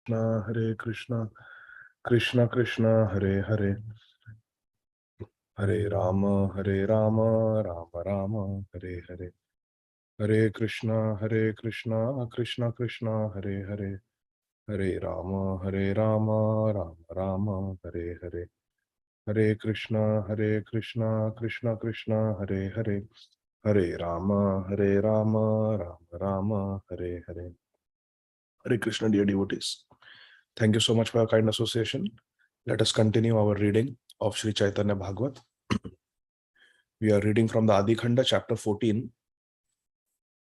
Hare Krishna, Krishna Krishna, Hare Hare, Hare Rama, Rama Rama, Hare Hare, Hare Krishna, Krishna Krishna, Hare Hare, Hare Rama, Rama Rama, Hare Hare, Hare Krishna, Krishna Krishna, Hare Hare, Hare Rama, Rama Rama, Hare Hare. Hare Krishna, dear devotees. Thank you so much for your kind association. Let us continue our reading of Sri Caitanya Bhagavat. We are reading from the Ādi Khaṇḍa, chapter 14,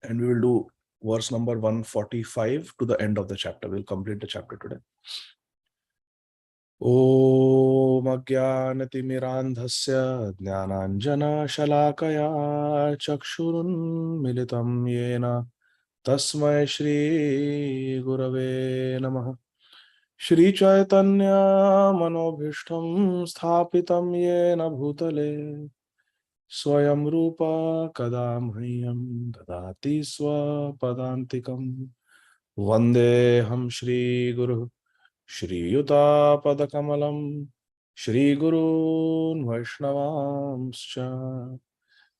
and we will do verse number 145 to the end of the chapter. We'll complete the chapter today. Om Ajnanatimirandhasya Jnananjana Shalakaya Chakshurun Militam Yena Tasmai Shri Gurave Namaha. Shri Caitanya Manobhishtam Sthapitam Yena Bhutale Swayam Rupa Kadamhyam Dadati Swapadantikam Vandeham Shri Guru Shri Yuta Padakamalam Shri Gurun Vaishnavamscha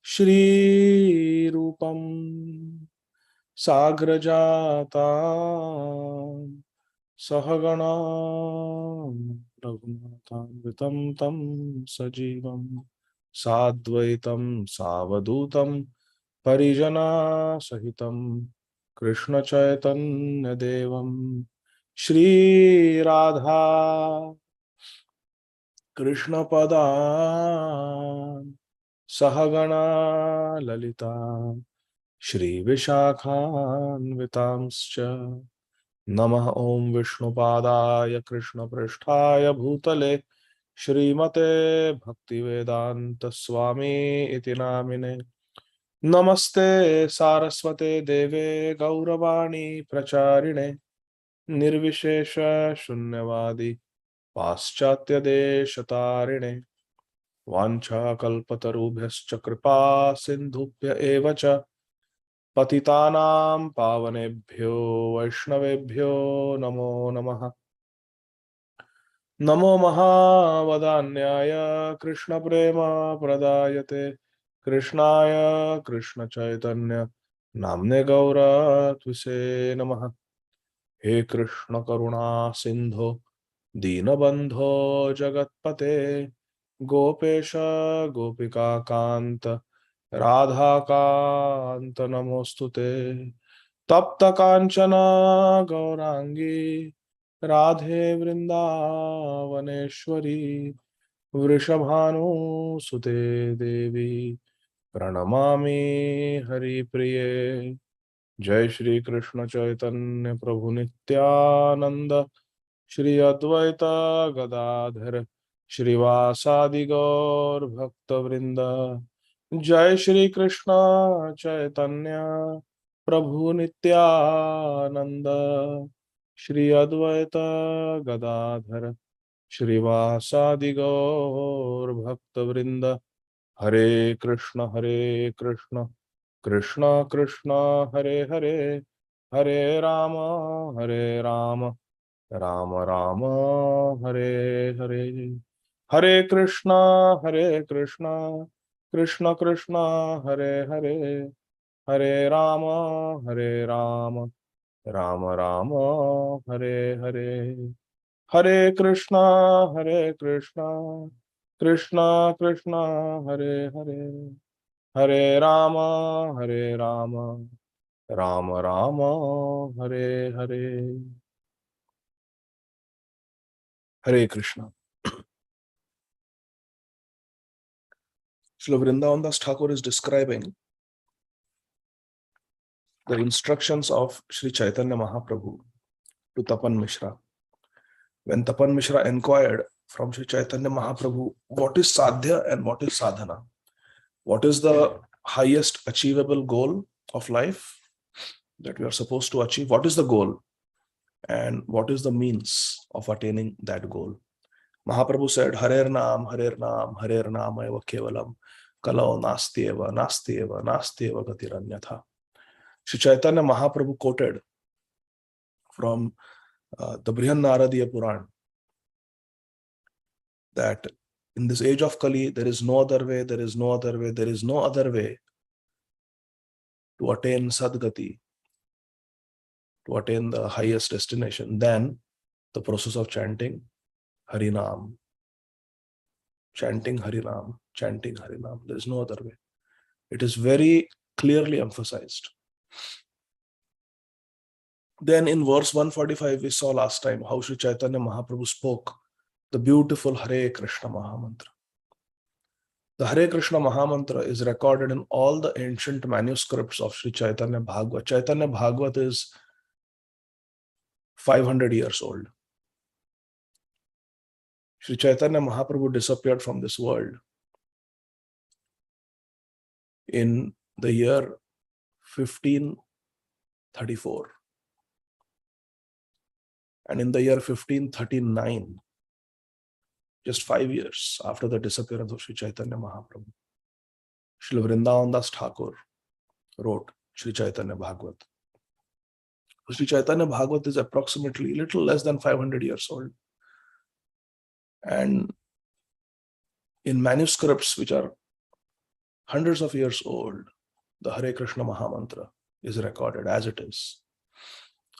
Shri Rupam Sagrajata Sahagana Raghunatham Tam Sajivam Sadvaitam Savadutam Parijana Sahitam Krishna Chaitanya Devam Shri Radha Krishna Pada Sahagana Lalita Shri Vishakhan Vitamscha Namah Om Vishnupadaya Krishna Pristhaya Bhutale Shrimate Bhaktivedanta Swami iti namine Namaste Saraswate Deve Gauravani Pracharine Nirvishesha Shunyavadi Paschatya Deshatarine Vancha Kalpatarubhyascha Kripa Sindhubhya Evacha Patitanam Pavanebhyo Vaishnavebhyo Namo Namaha. Namo Mahavadanyaya Krishna Prema Pradayate Krishnaya Krishna Chaitanya Namne Gaura Tvise Namaha. He Krishna Karuna Sindho Dinabandho Jagatpate Gopesha Gopika Kanta Radha Kanta Namostute Tapta Kanchana Gaurangi Radhe Vrindavaneshwari Vrishabhanu Sute Devi Pranamami Hari Priye. Jai Shri Krishna Chaitanya Prabhu Nityananda Shri Advaita Gadādhara Shrivasadi Gaur Bhakta Vrinda. Jai Shri Krishna Chaitanya Prabhu Nityananda Shri Advaita Gadādhara Shrivasadi Gaur Bhakta Vrinda. Hare Krishna Krishna Krishna Hare Hare Hare Rama Rama Rama Hare Hare. Hare Krishna Krishna Krishna Hare Hare Hare Rama Rama Rama Hare Hare. Hare Krishna Krishna Krishna Hare Hare Hare Rama Rama Rama Hare Hare. Hare Krishna. Srila Vrindavan Das Thakur is describing the instructions of Sri Chaitanya Mahaprabhu to Tapan Mishra. When Tapan Mishra inquired from Sri Chaitanya Mahaprabhu, what is sadhya and what is sadhana? What is the highest achievable goal of life that we are supposed to achieve? What is the goal? And what is the means of attaining that goal? Mahaprabhu said, Harer Naam eva kevalam, kalau nastyeva gatiranyatha. Sri Chaitanya Mahaprabhu quoted from the Brihan Puran, that in this age of Kali, there is no other way, there is no other way, there is no other way to attain Sadgati, to attain the highest destination than the process of chanting Harinam. Chanting Harinam, chanting Harinam. There is no other way. It is very clearly emphasized. Then in verse 145, we saw last time how Sri Caitanya Mahaprabhu spoke the beautiful Hare Krishna Mahamantra. The Hare Krishna Mahamantra is recorded in all the ancient manuscripts of Sri Caitanya Bhāgavata. Caitanya Bhāgavata is 500 years old. Sri Caitanya Mahaprabhu disappeared from this world in the year 1534. And in the year 1539, just 5 years after the disappearance of Sri Caitanya Mahaprabhu, Srila Vrindavan Das Thakur wrote Sri Caitanya Bhāgavata. Sri Caitanya Bhāgavata is approximately little less than 500 years old. And in manuscripts which are hundreds of years old, the Hare Krishna Mahamantra is recorded as it is.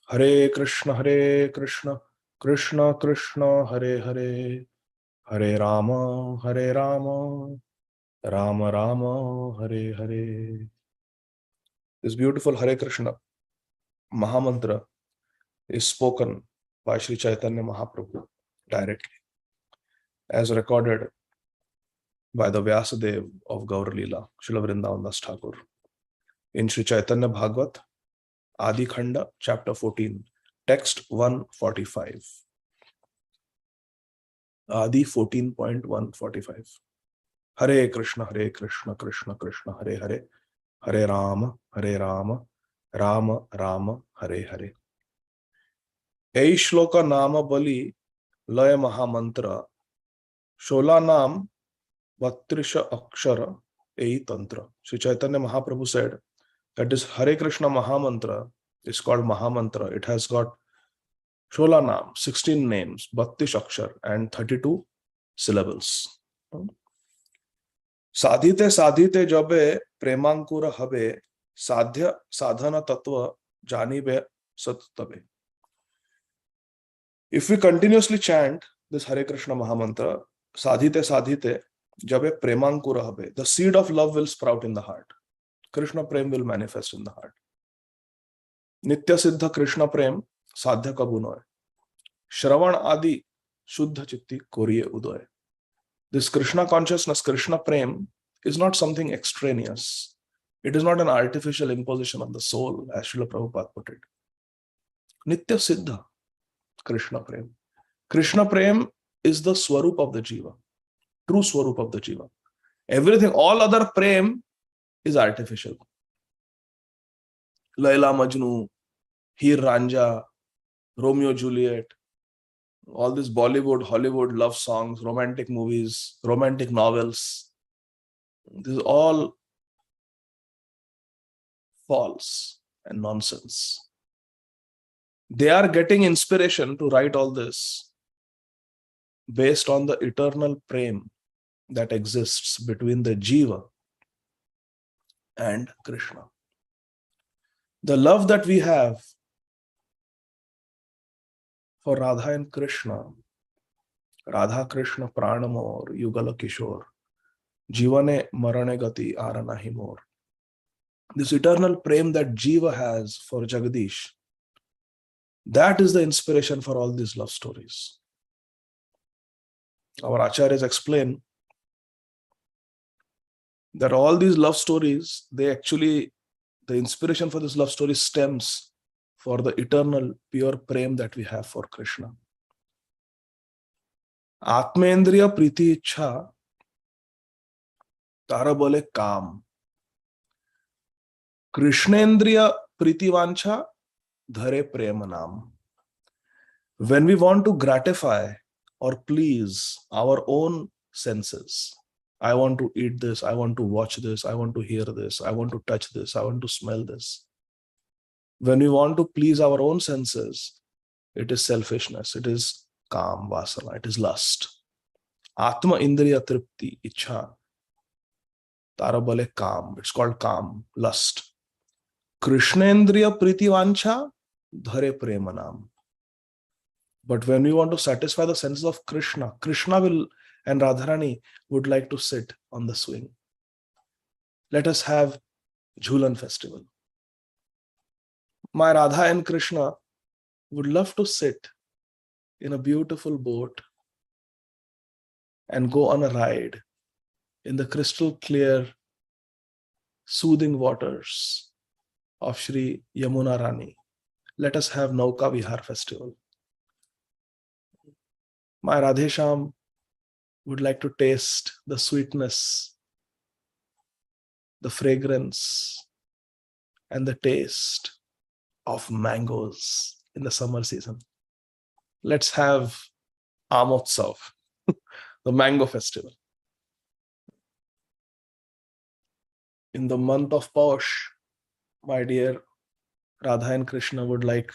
Hare Krishna, Krishna Krishna, Hare Hare, Hare Rama, Rama Rama, Hare Hare. This beautiful Hare Krishna Mahamantra is spoken by Sri Caitanya Mahaprabhu directly, as recorded by the Vyasadeva of Gaur Leela, Srila Vrindavan Das Thakur, in Sri Caitanya Bhāgavata, Ādi Khaṇḍa, chapter 14, text 145. Ādi 14.145. Hare Krishna, Krishna Krishna, Hare Hare, Hare Rama, Rama Rama, Hare Hare. Ei shloka nama bali laya mahamantra, shola nam vatrisha akshara ei tantra. Sri Caitanya Mahaprabhu said that this Hare Krishna Mahamantra is called Mahamantra. It has got shola nam, 16 names, 32 akshar and 32 syllables. Sadhite sadhite jabe premankura habe, sadhya sadhana tattva janibe sattabe. If we continuously chant this Hare Krishna Mahamantra, sadhite sadhite jabe premankura habe, the seed of love will sprout in the heart. Krishna Prem will manifest in the heart. Nitya Siddha Krishna Prem sadhya ka gunoy. Shravan Adi Shuddha Chitti Koriye Udoy. This Krishna consciousness, Krishna Prem, is not something extraneous. It is not an artificial imposition on the soul, as Srila Prabhupada put it. Nitya Siddha Krishna Prem. Krishna Prem is the Swarup of the Jiva, true Swarup of the Jiva. Everything, all other Prem is artificial. Laila Majnu, Heer Ranja, Romeo Juliet, all these Bollywood, Hollywood love songs, romantic movies, romantic novels, this is all false and nonsense. They are getting inspiration to write all this based on the eternal prem that exists between the Jiva and Krishna. The love that we have for Radha and Krishna, Radha Krishna Pranamor, Yugala Kishore, Jivane Marane Gati Aranahi Mor. This eternal prem that Jiva has for Jagadish, that is the inspiration for all these love stories. Our acharyas explain that all these love stories, the inspiration for this love story stems for the eternal pure prem that we have for Krishna. Atmendriya priti ichha tara bole kam. Krishnendriya priti vancha dhare prema nam. When we want to gratify or please our own senses, I want to eat this, I want to watch this, I want to hear this, I want to touch this, I want to smell this. When we want to please our own senses, it is selfishness, it is काम, vasana, it is lust. Atma indriya tripti, ichha, tara bole काम, it's called काम, lust. Krishnendriya priti vancha, dhare premanam. But when we want to satisfy the senses of Krishna, Krishna will and Radharani would like to sit on the swing. Let us have Jhulan festival. My Radha and Krishna would love to sit in a beautiful boat and go on a ride in the crystal clear, soothing waters of Shri Yamuna Rani. Let us have Nauka Vihar festival. My Radhesham would like to taste the sweetness, the fragrance, and the taste of mangoes in the summer season. Let's have Amotsav, the mango festival. In the month of Paush, my dear Radha and Krishna would like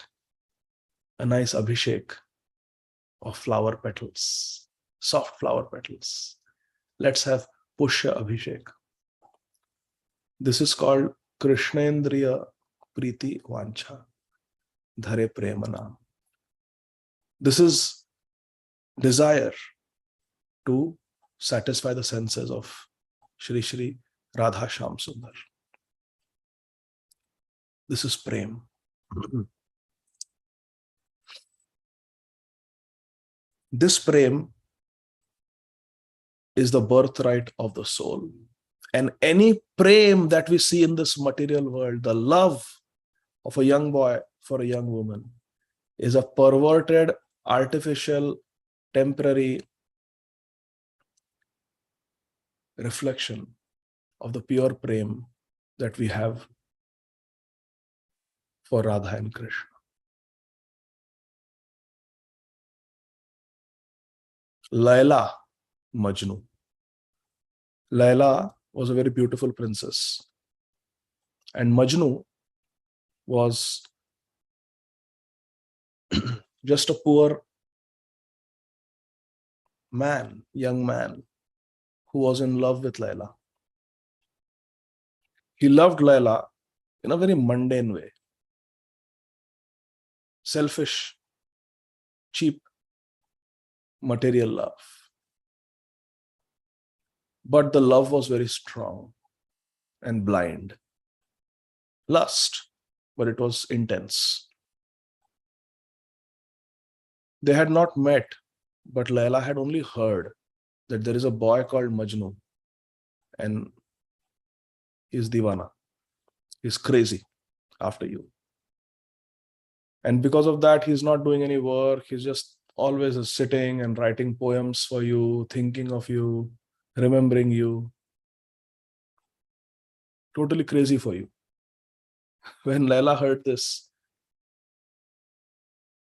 a nice abhishek of flower petals, soft flower petals. Let's have Pushya Abhishek. This is called Krishnendriya Priti Vancha, Dhare Premanam. This is desire to satisfy the senses of Shri Shri Radha Shyam Sundar. This is Prem. This Prem is the birthright of the soul. And any Prem that we see in this material world, the love of a young boy for a young woman, is a perverted, artificial, temporary reflection of the pure Prem that we have for Radha and Krishna. Laila, Majnu. Laila was a very beautiful princess, and Majnu was just a poor man, young man, who was in love with Laila. He loved Laila in a very mundane way. Selfish, cheap, material love. But the love was very strong and blind. Lust, but it was intense. They had not met, but Laila had only heard that there is a boy called Majnu, and he's divana. He's crazy after you. And because of that, he's not doing any work. He's just always sitting and writing poems for you, thinking of you, remembering you. Totally crazy for you. When Laila heard this,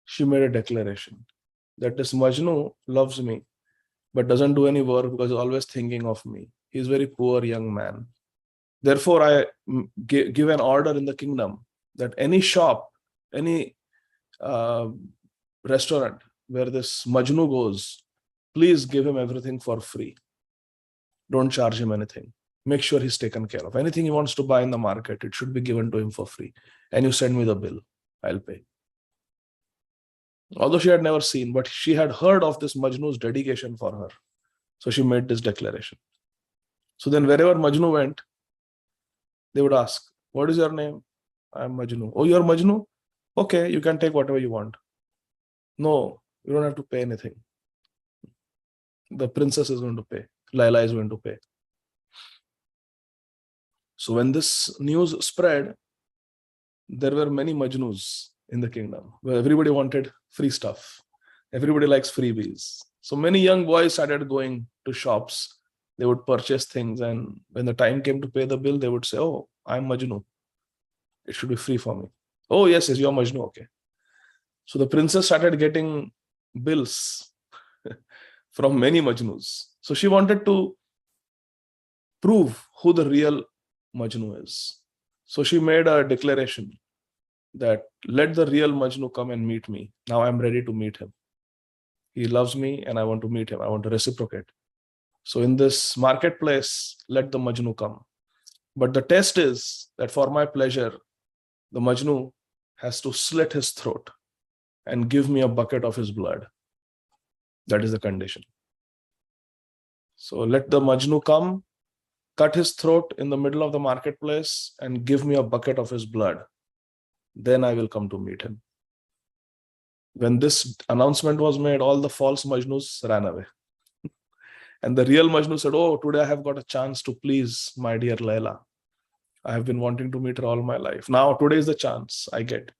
she made a declaration that this Majnu loves me, but doesn't do any work because he's always thinking of me. He's a very poor young man. Therefore, I give an order in the kingdom that any shop, any restaurant where this Majnu goes, please give him everything for free. Don't charge him anything. Make sure he's taken care of. Anything he wants to buy in the market, it should be given to him for free. And you send me the bill, I'll pay. Although she had never seen, but she had heard of this Majnu's dedication for her. So she made this declaration. So then wherever Majnu went, they would ask, what is your name? I'm Majnu. Oh, you're Majnu? Okay, you can take whatever you want. No, you don't have to pay anything. The princess is going to pay. Laila is going to pay. So when this news spread, there were many Majnus in the kingdom where everybody wanted free stuff. Everybody likes freebies. So many young boys started going to shops. They would purchase things, and when the time came to pay the bill, they would say, oh, I'm Majnu. It should be free for me. Oh, yes, you're Majnu. Okay. So the princess started getting bills from many Majnus. So she wanted to prove who the real Majnu is. So she made a declaration that let the real Majnu come and meet me. Now I'm ready to meet him. He loves me and I want to meet him. I want to reciprocate. So in this marketplace, let the Majnu come. But the test is that for my pleasure, the Majnu has to slit his throat and give me a bucket of his blood. That is the condition. So let the Majnu come, cut his throat in the middle of the marketplace and give me a bucket of his blood. Then I will come to meet him. When this announcement was made, all the false Majnus ran away. And the real Majnu said, oh, today I have got a chance to please my dear Layla. I have been wanting to meet her all my life. Now today is the chance I get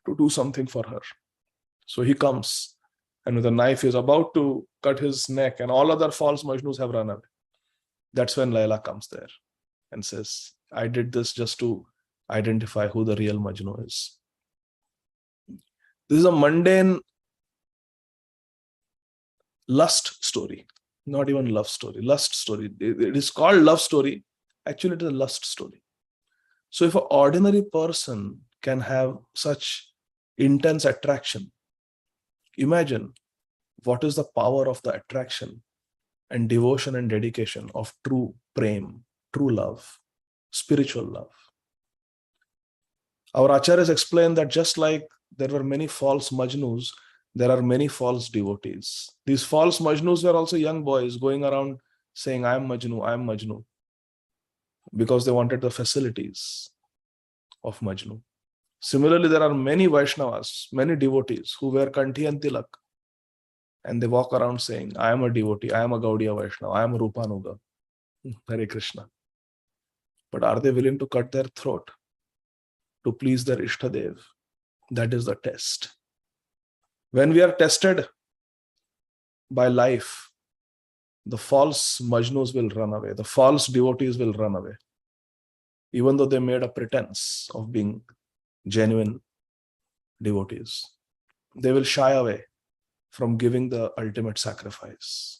to do something for her. So he comes and with a knife he is about to cut his neck and all other false Majnus have run away. That's when Layla comes there and says, I did this just to identify who the real Majnu is. This is a mundane lust story, not even love story, lust story. It is called love story. Actually, it is a lust story. So if an ordinary person can have such intense attraction, imagine what is the power of the attraction and devotion and dedication of true prem, true love, spiritual love. Our acharyas explain that just like there were many false Majnus, there are many false devotees. These false Majnus were also young boys going around saying, I am Majnu, I am Majnu, because they wanted the facilities of Majnu. Similarly, there are many Vaishnavas, many devotees who wear Kanthi and Tilak, and they walk around saying, I am a devotee, I am a Gaudiya Vaishnava, I am a Rupanuga, Hare Krishna. But are they willing to cut their throat to please their Ishtadev? That is the test. When we are tested by life, the false Majnus will run away, the false devotees will run away, even though they made a pretense of being genuine devotees. They will shy away from giving the ultimate sacrifice.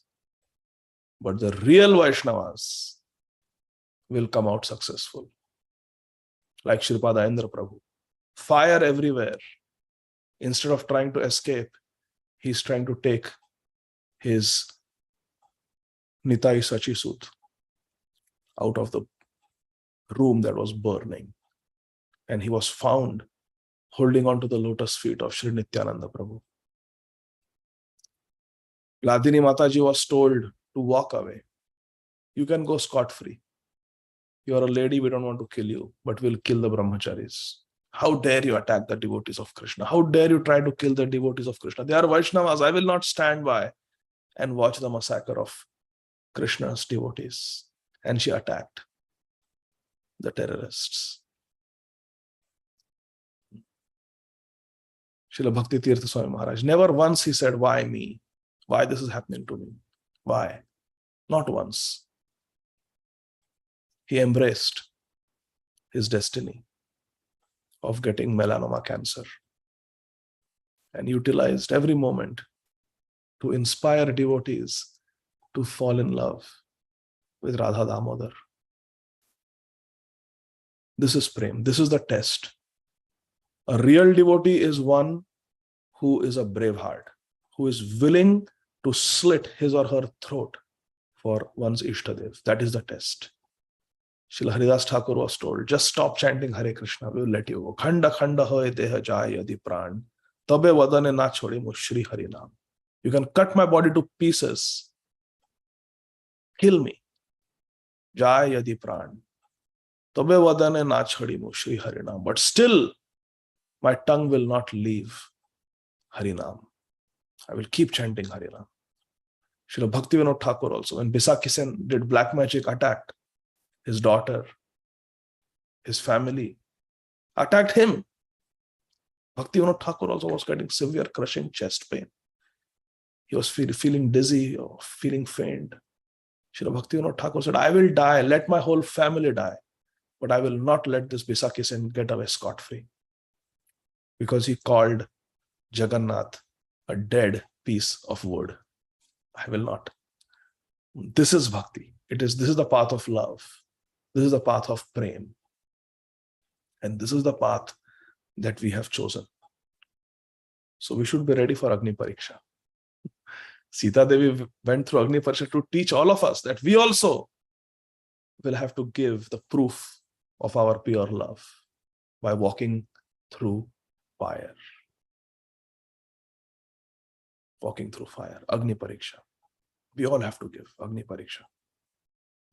But the real Vaishnavas will come out successful. Like Shripada Indra Prabhu. Fire everywhere. Instead of trying to escape, he's trying to take his Nitai Sachisut out of the room that was burning. And he was found holding on to the lotus feet of Sri Nityananda Prabhu. Ladini Mataji was told to walk away. You can go scot-free. You are a lady, we don't want to kill you, but we'll kill the brahmacharis. How dare you attack the devotees of Krishna? How dare you try to kill the devotees of Krishna? They are Vaishnavas. I will not stand by and watch the massacre of Krishna's devotees. And she attacked the terrorists. Srila Bhakti Tirtha Swami Maharaj, never once he said, why me? Why this is happening to me? Why? Not once. He embraced his destiny of getting melanoma cancer and utilized every moment to inspire devotees to fall in love with Radha Damodar. This is prem. This is the test. A real devotee is one who is a brave heart, who is willing to slit his or her throat for one's Ishtadev. That is the test. Srila Haridas Thakur was told, just stop chanting Hare Krishna, we will let you go. Khaṇḍa Khaṇḍa hoye deha jaya yadi pran, tabe vadane na chhodi mu Shri Hari Naam. You can cut my body to pieces, kill me, jaya yadi pran, tabe vadane na chhodi mu Shri Hari Naam. But still, my tongue will not leave Hari Naam. I will keep chanting Hari Naam. Srila Bhaktivinoda Thakur also, when Bisakhi Sen did black magic, attacked his daughter, his family, attacked him. Bhaktivinoda Thakur also was getting severe crushing chest pain. He was feeling dizzy or feeling faint. Srila Bhaktivinoda Thakur said, I will die, let my whole family die, but I will not let this Bisakhi Sen get away scot-free. Because he called Jagannath a dead piece of wood. I will not. This is bhakti. This is the path of love. This is the path of prem. And this is the path that we have chosen. So we should be ready for Agni Pariksha. Sita Devi went through Agni Pariksha to teach all of us that we also will have to give the proof of our pure love by walking through fire. Walking through fire, Agni Pariksha. We all have to give Agni Pariksha.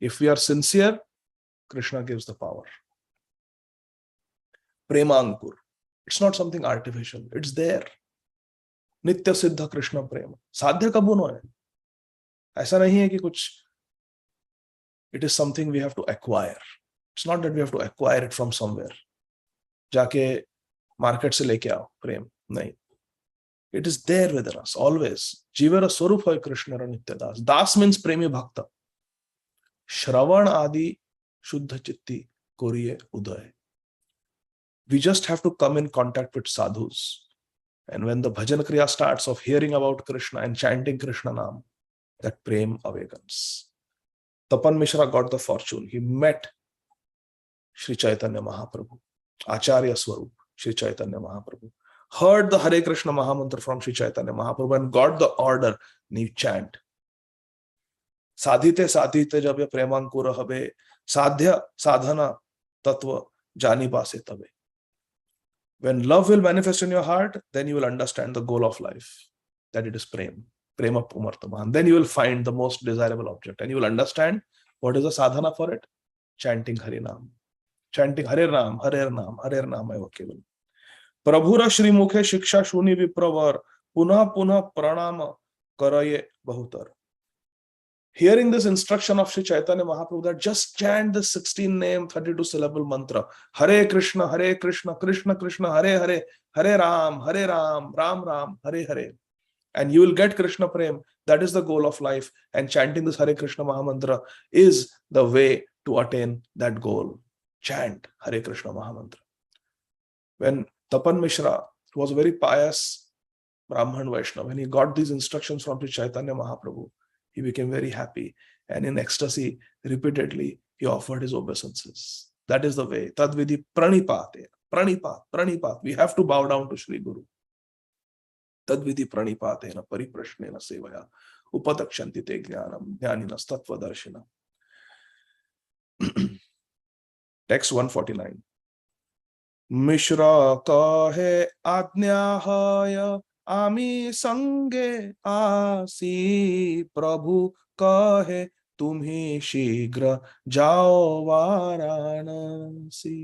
If we are sincere, Krishna gives the power. Premankur. It's not something artificial. It's there. Nitya Siddha Krishna Prema. Sadhya kabun hai. Aisa nahi hai ki kuch. It is something we have to acquire. It's not that we have to acquire it from somewhere. Jaake market se leke aao, prem. Nahi. It is there within us, always. Jivara Swarup hai Krishna Nitya Das. Das means premi bhakta. Shravan Adi Shuddha Chitti Koriye Uday. We just have to come in contact with sadhus. And when the bhajan kriya starts of hearing about Krishna and chanting Krishna Nam, that prem awakens. Tapan Mishra got the fortune. He met Sri Caitanya Mahaprabhu, Acharya Swarup, Sri Caitanya Mahaprabhu. Heard the Hare Krishna Mahamantra from Sri Caitanya Mahaprabhu and got the order, you chant. Sadhite sadhite jab ye premankura habe, sadhya sadhana tattva jani pase tabe. When love will manifest in your heart, then you will understand the goal of life, that it is prem, prema pumartama. Then you will find the most desirable object and you will understand what is the sadhana for it. Chanting Harinam. Chanting Hare Ram, Hare Nam, Hare Nam eva keval. Prabhura Shri Mukhe Shiksha Shuni Vipravar Punha Punha Pranama Karaye Bahutar. Hearing this instruction of Sri Caitanya Mahaprabhu that just chant the 16 name 32 syllable mantra, Hare Krishna, Krishna Krishna, Hare Hare, Hare Ram, Ram Ram, Hare Hare. And you will get Krishna Prem. That is the goal of life. And chanting this Hare Krishna Mahamantra is the way to attain that goal. Chant Hare Krishna Mahamantra. When Tapan Mishra, who was a very pious Brahman Vaishnava, when he got these instructions from Sri Caitanya Mahaprabhu, he became very happy. And in ecstasy, repeatedly, he offered his obeisances. That is the way. Tadvidhi pranipate. Pranipat. We have to bow down to Sri Guru. Tadvidhi pranipatena pariprashnena sevaya upadakshanti te jnanam jnaninas tattva darshina. Text 149. Mishra kahe ajnahaya ami sange asi prabhu kahe tumhi shigra jao varanasi.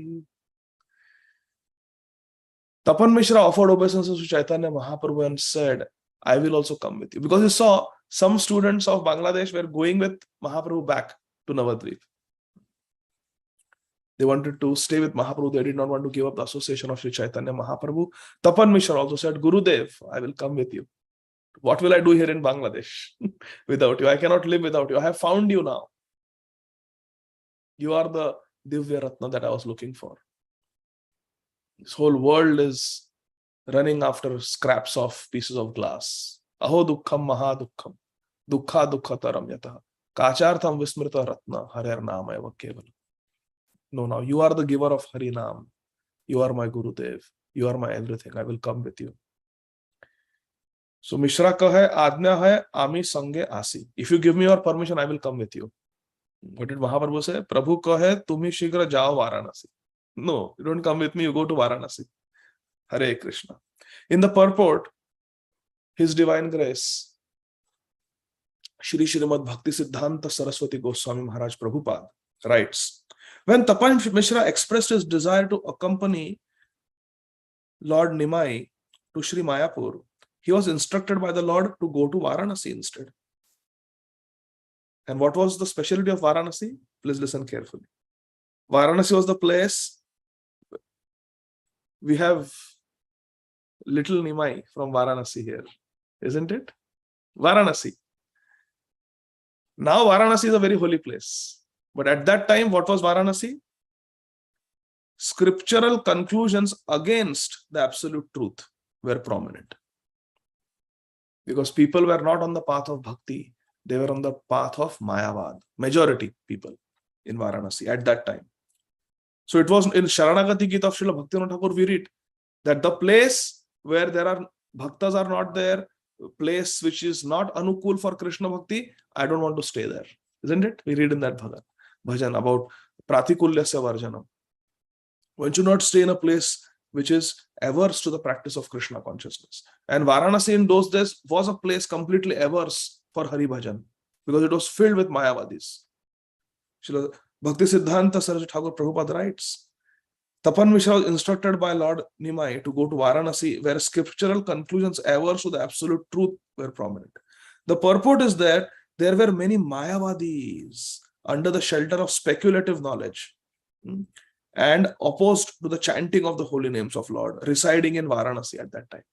Tapan Mishra offered obeisances to Chaitanya Mahaprabhu and said, I will also come with you. Because he saw some students of Bangladesh were going with Mahaprabhu back to Navadvip. They wanted to stay with Mahaprabhu. They did not want to give up the association of Sri Chaitanya Mahaprabhu. Tapan Mishra also said, Gurudev, I will come with you. What will I do here in Bangladesh without you? I cannot live without you. I have found you now. You are the Divya Ratna that I was looking for. This whole world is running after scraps of pieces of glass. Aho dukkham maha dukkham. Dukkha dukkha taram yataha. Kachartham vismrita ratna harer nama eva keval. No, now you are the giver of Harinam. You are my Gurudev. You are my everything. I will come with you. So Mishra ka hai, Ajna hai, Ami sange asi. If you give me your permission, I will come with you. What did Mahaprabhu say? Prabhu ka hai, tumhi shigra jao Varanasi. No, you don't come with me, you go to Varanasi. Hare Krishna. In the purport, His Divine Grace, Shri Srimad Bhakti Siddhanta Saraswati Goswami Maharaj Prabhupada writes, when Tapan Mishra expressed his desire to accompany Lord Nimai to Sri Mayapur, he was instructed by the Lord to go to Varanasi instead. And what was the specialty of Varanasi? Please listen carefully. Varanasi was the place. We have little Nimai from Varanasi here, isn't it? Varanasi. Now Varanasi is a very holy place. But at that time, what was Varanasi? Scriptural conclusions against the absolute truth were prominent. Because people were not on the path of bhakti, they were on the path of Mayavad. Majority people in Varanasi at that time. So it was in Sharanagati Gita of Srila Bhaktivinoda Thakur we read that the place where there are bhaktas are not there, place which is not anukul for Krishna Bhakti, I don't want to stay there. Isn't it? We read in that bhajan about pratikulyasya varjanam. One should not stay in a place which is averse to the practice of Krishna consciousness. And Varanasi in those days was a place completely averse for Hari Bhajan because it was filled with Mayavadis. Srila Bhakti Siddhanta Saraswati Thakur Prabhupada writes, Tapan Mishra was instructed by Lord Nimai to go to Varanasi where scriptural conclusions averse to the absolute truth were prominent. The purport is that there were many Mayavadis under the shelter of speculative knowledge and opposed to the chanting of the holy names of Lord, residing in Varanasi at that time.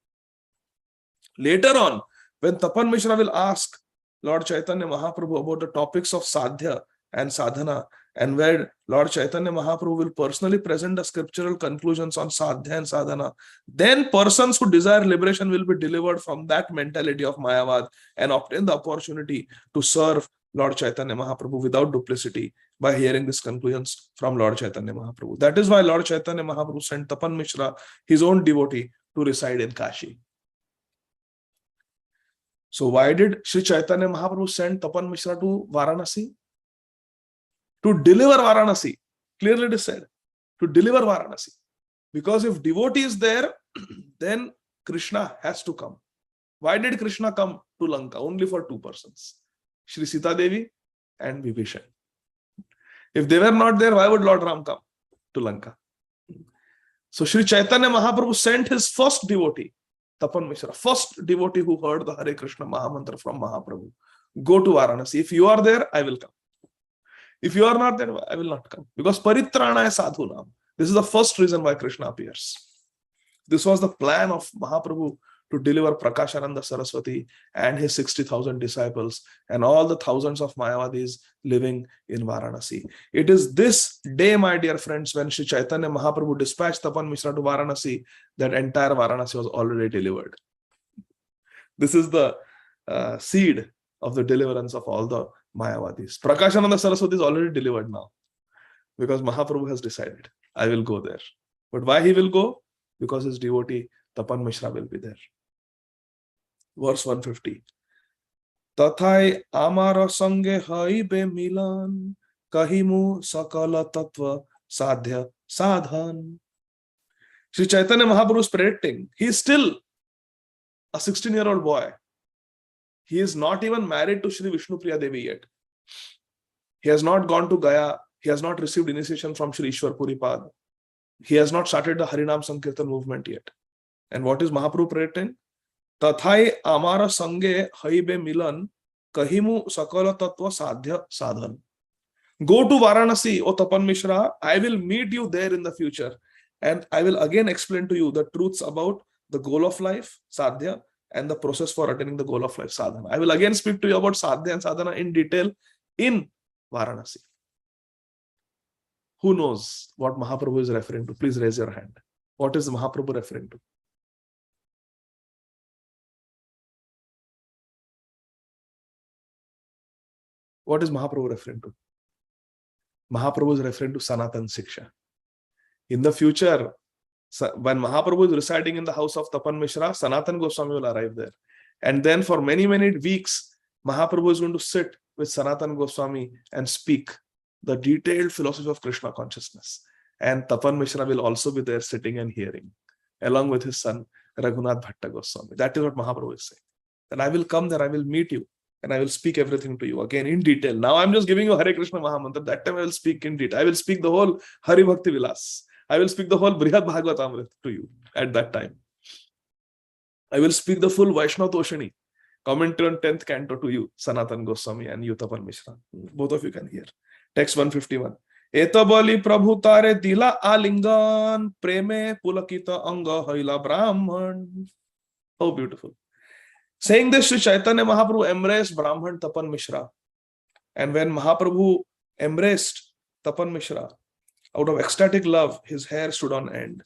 Later on, when Tapan Mishra will ask Lord Caitanya Mahaprabhu about the topics of sadhya and sadhana, and where Lord Caitanya Mahaprabhu will personally present the scriptural conclusions on sadhya and sadhana, then persons who desire liberation will be delivered from that mentality of Mayavad and obtain the opportunity to serve Lord Caitanya Mahaprabhu without duplicity by hearing these conclusions from Lord Caitanya Mahaprabhu. That is why Lord Caitanya Mahaprabhu sent Tapan Mishra, his own devotee, to reside in Kashi. So why did Sri Caitanya Mahaprabhu send Tapan Mishra to Varanasi? To deliver Varanasi. Clearly it is said, to deliver Varanasi. Because if devotee is there, then Krishna has to come. Why did Krishna come to Lanka? Only for two persons, Shri Sita Devi and Vibhishan. If they were not there, why would Lord Ram come to Lanka? So Shri Caitanya Mahaprabhu sent his first devotee, Tapan Mishra, first devotee who heard the Hare Krishna Mahamantra from Mahaprabhu. Go to Varanasi. If you are there, I will come. If you are not there, I will not come. Because Paritranaya Sadhunam. This is the first reason why Krishna appears. This was the plan of Mahaprabhu to deliver Prakashananda Saraswati and his 60,000 disciples and all the thousands of Mayavadis living in Varanasi. It is this day, my dear friends, when Sri Caitanya Mahaprabhu dispatched Tapan Mishra to Varanasi, that entire Varanasi was already delivered. This is the seed of the deliverance of all the Mayavadis. Prakashananda Saraswati is already delivered now because Mahaprabhu has decided, I will go there. But why he will go? Because his devotee Tapan Mishra will be there. Verse 150. Tathai amara sange haibe milan kahimu sakala tattva sadhya sadhan. Sri Caitanya Mahaprabhu is predicting. He is still a 16-year-old boy. He is not even married to Shri Vishnupriya Devi yet. He has not gone to Gaya. He has not received initiation from Shri Ishwar Puripad. He has not started the Harinam Sankirtan movement yet. And what is Mahaprabhu predicting? Tathai amara sange haibe milan kahimu sakala tattva sadhya sadhan. Go to Varanasi, O Tapan Mishra. I will meet you there in the future. And I will again explain to you the truths about the goal of life, sadhya, and the process for attaining the goal of life, sadhana. I will again speak to you about sadhya and sadhana in detail in Varanasi. Who knows what Mahaprabhu is referring to? Please raise your hand. What is Mahaprabhu referring to? What is Mahaprabhu referring to? Mahaprabhu is referring to Sanatan Siksha. In the future, when Mahaprabhu is residing in the house of Tapan Mishra, Sanatan Goswami will arrive there. And then for many, many weeks, Mahaprabhu is going to sit with Sanatan Goswami and speak the detailed philosophy of Krishna consciousness. And Tapan Mishra will also be there sitting and hearing, along with his son, Raghunath Bhatta Goswami. That is what Mahaprabhu is saying. That I will come there, I will meet you, and I will speak everything to you again in detail. Now I'm just giving you Hare Krishna Mahamantra. That time I will speak in detail. I will speak the whole Hari Bhakti Vilas. I will speak the whole Brihad Bhagavatamrita to you at that time. I will speak the full Vaishnava Toshani, commentary on 10th canto to you, Sanatan Goswami and Tapan Mishra. Both of you can hear. Text 151. Etabali Prabhu Tare Dila Alingan Preme Pulakita Anga Haila Brahman. How beautiful. Saying this, Sri Caitanya Mahaprabhu embraced Brahman Tapan Mishra. And when Mahaprabhu embraced Tapan Mishra, out of ecstatic love, his hair stood on end.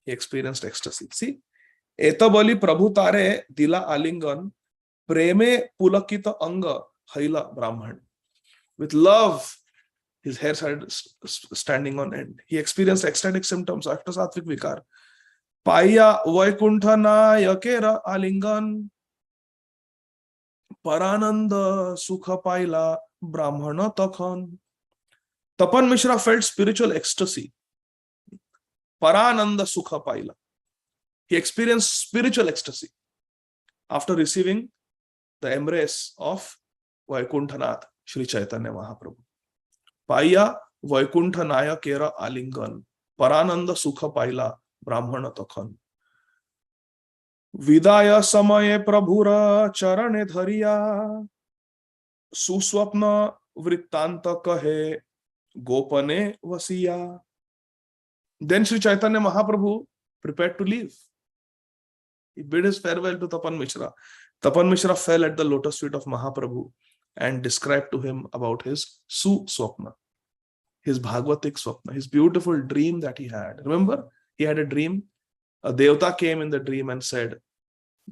He experienced ecstasy. See? Etabali Prabhu Tare Dila Alingan Preme Pulakita Anga Haila Brahman. With love, his hair started standing on end. He experienced ecstatic symptoms after Sattvic Vikar. Paya Vaikuntha Yakera Alingan Parananda Sukha Paila Brahmana Takhan. Tapan Mishra felt spiritual ecstasy. Parananda Sukha Paila. He experienced spiritual ecstasy after receiving the embrace of Vaikuntanath, Sri Caitanya Mahaprabhu. Paya Vaikuntha Nayakera Alingan Parananda Sukha Paila Brahmana Takhan. Vidaya Samaye Prabhura Charane Dhariya Suswapna Vrittanta Kahe Gopane Vasiya. Then Sri Caitanya Mahaprabhu prepared to leave. He bid his farewell to Tapan Mishra. Tapan Mishra fell at the lotus feet of Mahaprabhu and described to him about his Suswapna, his Bhagavatic Swapna, his beautiful dream that he had. Remember, he had a dream. A Devta came in the dream and said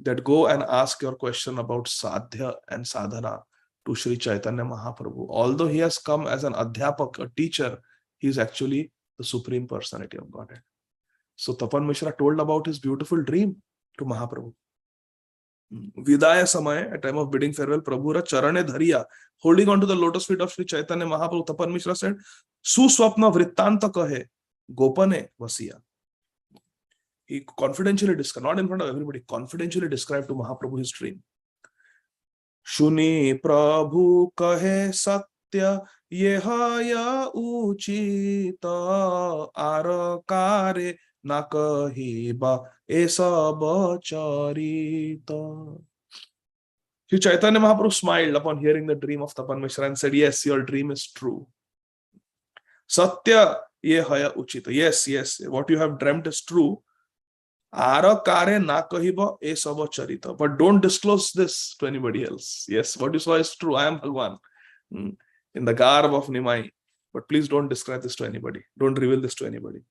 that go and ask your question about Sadhya and Sadhana to Sri Caitanya Mahaprabhu. Although he has come as an Adhyapak, a teacher, he is actually the Supreme Personality of Godhead. So Tapan Mishra told about his beautiful dream to Mahaprabhu. Vidaya Samaya, at time of bidding farewell, Prabhura Charane Dhariya, holding on to the lotus feet of Sri Caitanya Mahaprabhu, Tapan Mishra said, Suswapna Vrittanta Kahe, Gopane Vasiya. He confidentially described, not in front of everybody, confidentially described to Mahaprabhu his dream. Shuni Prabhu Kahe Satya Yehaya Uchita Arakare Nakahiba Esaba Charita. Sri Caitanya Mahaprabhu smiled upon hearing the dream of Tapan Mishra and said, yes, your dream is true. Satya Yehaya Uchita. Yes, what you have dreamt is true. Arakare Nakahiba Esaba Charita. But don't disclose this to anybody else. Yes, what you saw is true. I am Bhagwan in the garb of Nimai. But please don't describe this to anybody. Don't reveal this to anybody.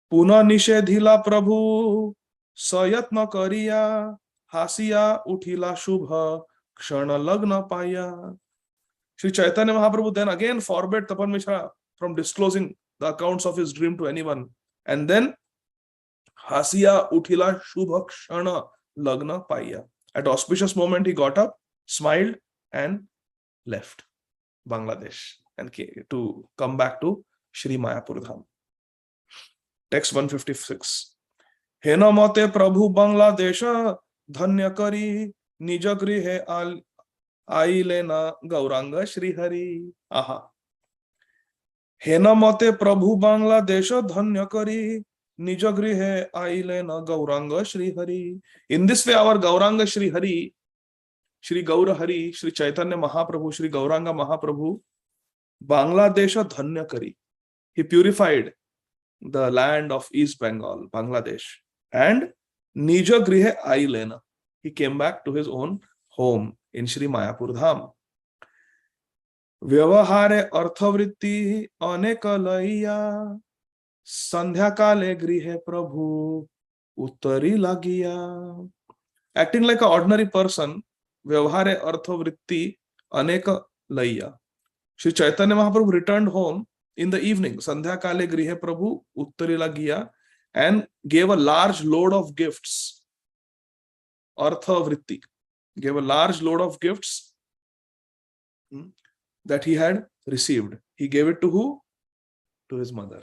Puna Nishedhila Prabhu Sayatna Kariya Hasiya Uthila Shubha Kshana Lagna Paya. Sri Caitanya Mahaprabhu then again forbade Tapan Mishra from disclosing the accounts of his dream to anyone. And then Hasiya Uthila Shubha Kshana Lagna Paya. At auspicious moment he got up, smiled and left Bangladesh and came to come back to Sri Mayapur Dham. Text 156. Hena mate Prabhu Bangladesha Dhanya Kari Nija Grihe Ailena Gauranga Shri Hari. Aha. Hena mate Prabhu Bangladesha Dhanya Kari Nija Grihe Ailena Gauranga Shri Hari. In this way, our Gauranga Shri Hari, Shri Gaura Hari, Shri Caitanya Mahaprabhu, Shri Gauranga Mahaprabhu, Bangladesha Dhanya Kari. He purified the land of East Bengal, Bangladesh, and Nija Grihe Ailena. He came back to his own home in Sri Mayapur Dham. Vyavahare Arthavritti Anekalaiya Sandhya Kale Grihe Prabhu Uttari Lagiya. Acting like an ordinary person, Vyavahare Arthavritti Anekalaiya. Sri Caitanya Mahaprabhu returned home in the evening, Sandhya Kale Grihe Prabhu Uttari Lagiya, and gave a large load of gifts. Artha Vritti gave a large load of gifts that he had received. He gave it to who? To his mother.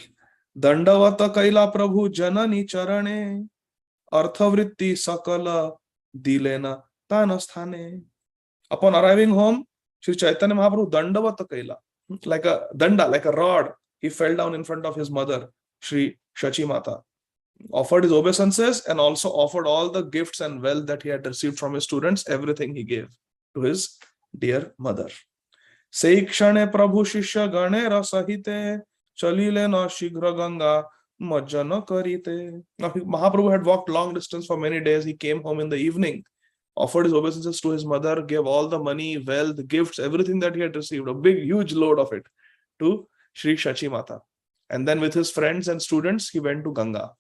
Dandavata Kaila Prabhu Janani Charane Artha Vritti Sakala Dilena Tanasthane. Upon arriving home, Sri Caitanya Mahaprabhu Dandavata Kaila, like a danda, like a rod, he fell down in front of his mother, Sri Shachi Mata, offered his obeisances and also offered all the gifts and wealth that he had received from his students, everything he gave to his dear mother. Seikshane Prabhu Shishya Ganera Sahite Chalile na Shigra Ganga Majjana Karite. Now Mahaprabhu had walked long distance for many days. He came home in the evening, offered his obeisances to his mother, gave all the money, wealth, gifts, everything that he had received, a big, huge load of it, to Sri Shachi Mata. And then with his friends and students, he went to Ganga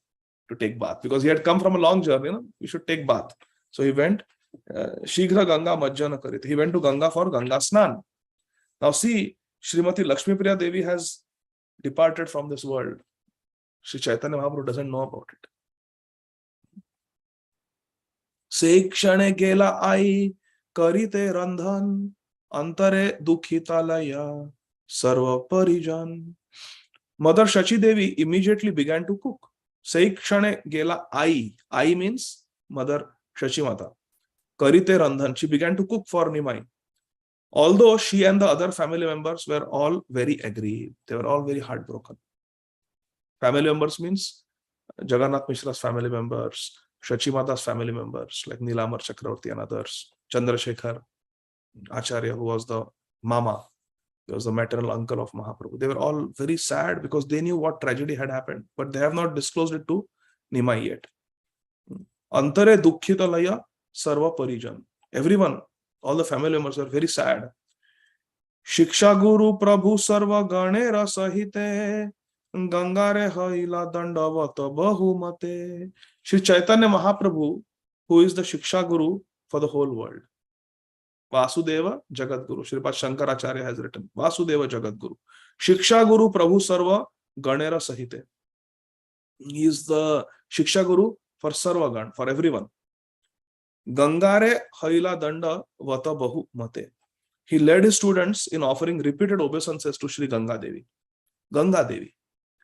to take bath, because he had come from a long journey. You should take bath. So he went, Shigra Ganga Majjana Karite. He went to Ganga for Ganga Snan. Now see, Srimati Lakshmi Priya Devi has departed from this world. Sri Chaitanya Mahaprabhu doesn't know about it. Se kshane gela ai karite randhan antare dukhitalaya sarva parijan. Mother Shachi Devi immediately began to cook. Se kshane gela ai. Ai means Mother Shachi Mata. Karite randhan. She began to cook for Nimai. Although she and the other family members were all very aggrieved. They were all very heartbroken. Family members means Jagannath Mishra's family members, Shachi Mata's family members like Nilamar Chakravarti and others, Chandrasekhar Acharya, who was the mama, he was the maternal uncle of Mahaprabhu. They were all very sad because they knew what tragedy had happened, but they have not disclosed it to Nimai yet. Antare Dukkhitalaya Sarva Parijan. Everyone, all the family members were very sad. Shiksha Guru Prabhu Sarva Ganera Sahite Gangare Haila Dandavata Bahumate. Sri Chaitanya Mahaprabhu, who is the Shiksha Guru for the whole world. Vasudeva Jagat Guru. Sripad Shankaracharya has written Vasudeva Jagat Guru. Shiksha Guru Prabhu Sarva Ganera Sahite. He is the Shiksha Guru for Sarva Gan, for everyone. Gangare Haila Danda Vata Bahu Mate. He led his students in offering repeated obeisances to Sri Ganga Devi. Ganga Devi.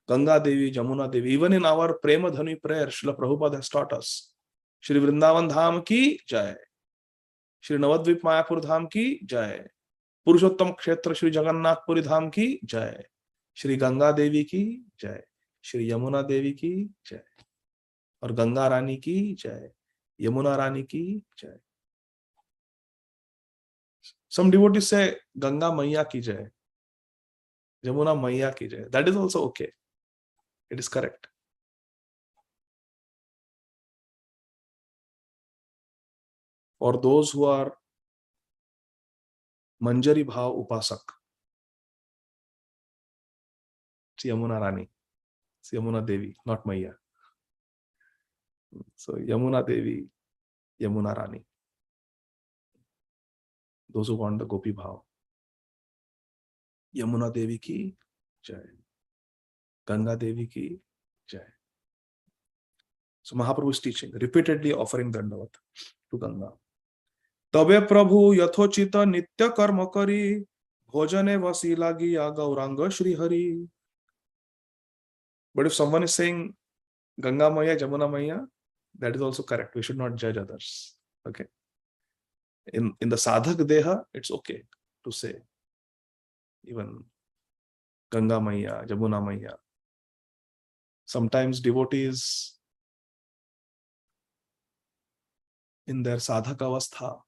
Ganga Devi, Jamuna Devi. Even in our Prema Dhani prayer, Srila Prabhupada has taught us. Shri Vrindavan Dham ki Jai. Shri Navadvip Mayapur Dham ki Jai. Purushottam Kshetra Shri Jagannath Puri Dham ki Jai. Shri Ganga Devi ki Jai. Shri Yamuna Devi ki Jai. Or Ganga Rani ki Jai. Yamuna Rani ki Jai. Some devotees say Ganga Maiya ki Jai. Yamuna Maiya ki Jai. That is also okay. It is correct. For those who are Manjari Bhav Upasak, it's Yamuna Rani, it's Yamuna Devi, not Maiya. So Yamuna Devi, Yamuna Rani. Those who want the Gopi Bhav. Yamuna Devi ki Jai. Ganga Devi ki Jai. So Mahaprabhu is teaching, repeatedly offering Dandavat to Ganga. Tabe Prabhu yathochita nitya karma kari bhojane vasi lagiya gauranga Shri Hari. But if someone is saying Ganga Maya, Jamuna Maya, that is also correct. We should not judge others. Okay. In the sadhak deha, it's okay to say even Ganga Maya, Jamuna Maya. Sometimes devotees in their sadhak avastha,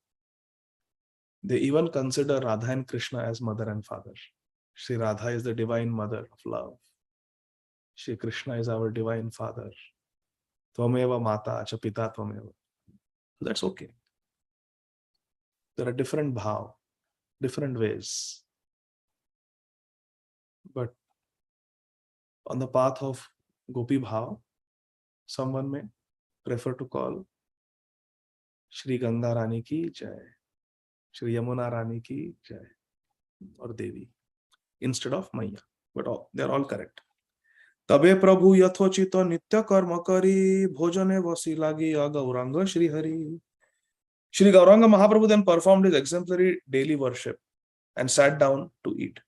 they even consider Radha and Krishna as mother and father. Shri Radha is the divine mother of love. Shri Krishna is our divine father. Tvameva mata cha pita tvameva. That's okay. There are different bhav, different ways. But on the path of Gopi Bhav, someone may prefer to call Shri Ganga Rani ki Jai, Shri Yamuna Rani ki Jai, or Devi, instead of Maya. But they are all correct. Tabe Prabhu yathochita nitya karma kari bhojane vasi lagi gauranga Shri Hari. Shri Gauranga Mahaprabhu then performed his exemplary daily worship and sat down to eat.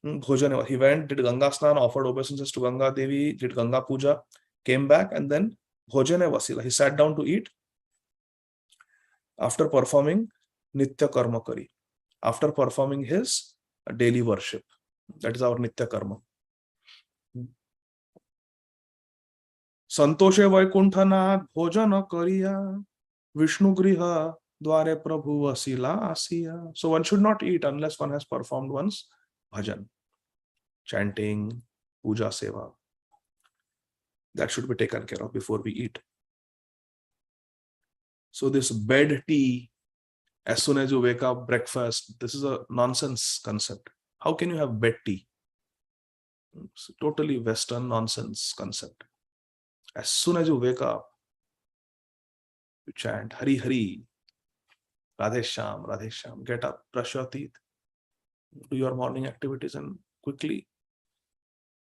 Bhojane, he went, did Ganga Snan, offered obeisances to Ganga Devi, did Ganga Puja, came back, and then Bhojane Vasila. He sat down to eat after performing Nitya Karma Kari, after performing his daily worship. That is our Nitya Karma. Santoshe Vaikunthanath Bhojana Kariya Vishnu Griha Dware Prabhu Vasila Asiya. So one should not eat unless one has performed one's bhajan, chanting, puja seva. That should be taken care of before we eat. So this bed tea, as soon as you wake up, breakfast, this is a nonsense concept. How can you have bed tea? It's a totally Western nonsense concept. As soon as you wake up, you chant Hari Hari, Radhe Shyam, get up, brush your teeth, do your morning activities, and quickly,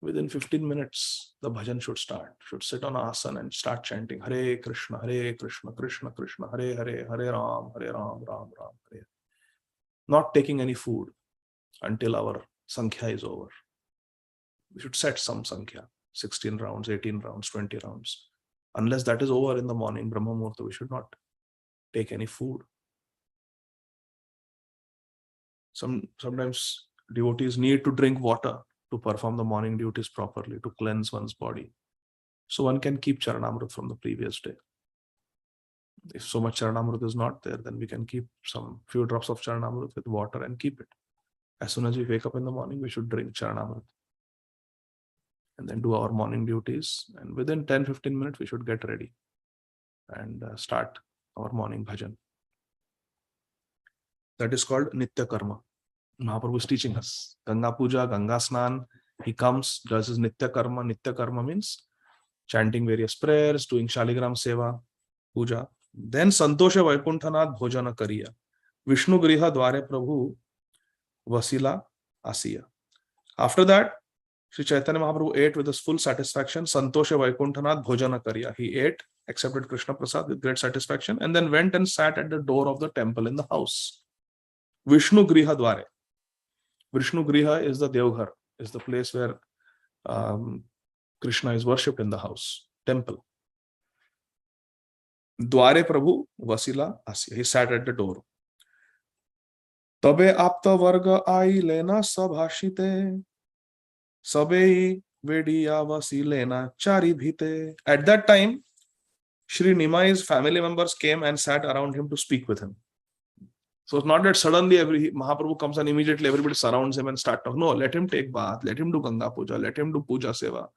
within 15 minutes, the bhajan should start. Should sit on asana and start chanting Hare Krishna, Krishna Krishna, Hare Hare, Hare Ram, Ram Ram, Hare. Not taking any food until our sankhya is over. We should set some sankhya, 16 rounds, 18 rounds, 20 rounds. Unless that is over in the morning, Brahma Muhurta, we should not take any food. Sometimes devotees need to drink water to perform the morning duties properly, to cleanse one's body. So one can keep Charanamrut from the previous day. If so much Charanamrut is not there, then we can keep some few drops of Charanamrut with water and keep it. As soon as we wake up in the morning, we should drink Charanamrut and then do our morning duties. And within 10-15 minutes, we should get ready and start our morning bhajan. That is called Nitya Karma. Mahaprabhu is teaching us. Ganga Puja, Ganga Snan. He comes, does his Nitya Karma. Nitya Karma means chanting various prayers, doing Shaligram Seva, Puja. Then Santosha Vaikuntanath Bhojana Kariya. Vishnu Griha Dware Prabhu Vasila Asiya. After that, Sri Chaitanya Mahaprabhu ate with his full satisfaction. Santosha Vaikuntanath Bhojana Kariya. He ate, accepted Krishna Prasad with great satisfaction, and then went and sat at the door of the temple in the house. Vishnu Griha Dware. Vishnu Griha is the Devghar, is the place where Krishna is worshipped in the house, temple. Dware Prabhu Vasila Asya. He sat at the door. Tabe apta varga ai lena sabhashite sabei vediya vasilena chari bhite. At that time, Shri Nimai's family members came and sat around him to speak with him. So it's not that suddenly Mahaprabhu comes and immediately everybody surrounds him and start talking. No, let him take bath, let him do Ganga Puja, let him do Puja Seva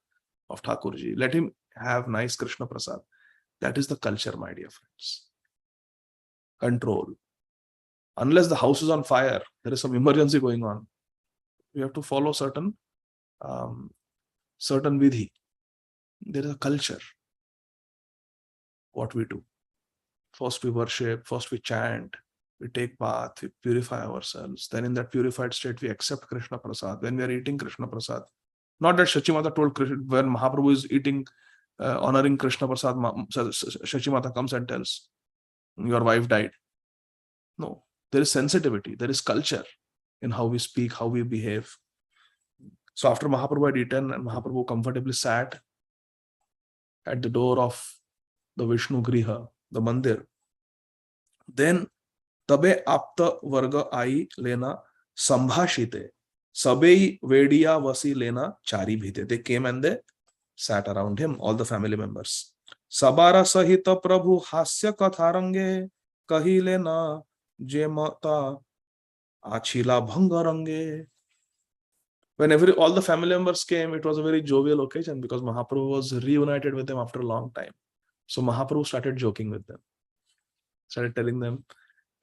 of Thakurji, let him have nice Krishna Prasad. That is the culture, my dear friends. Control. Unless the house is on fire, there is some emergency going on, we have to follow certain vidhi. There is a culture. What we do. First we worship, first we chant, we take bath, we purify ourselves. Then in that purified state, we accept Krishna Prasad. When we are eating Krishna Prasad, not that Shachimata told Krishna, when Mahaprabhu is eating, honoring Krishna Prasad, Shachimata comes and tells, your wife died. No, there is sensitivity, there is culture in how we speak, how we behave. So after Mahaprabhu had eaten and Mahaprabhu comfortably sat at the door of the Vishnu Griha, the mandir, then Tabe apta varga ai lena sambhashite sabei vediya vasi lena chari bhite. They came and they sat around him, all the family members. Sabara sahita prabhu hasya katharange kahile na jemata achila bhangarange. When all the family members came, it was a very jovial occasion because Mahaprabhu was reunited with them after a long time. So Mahaprabhu started joking with them, started telling them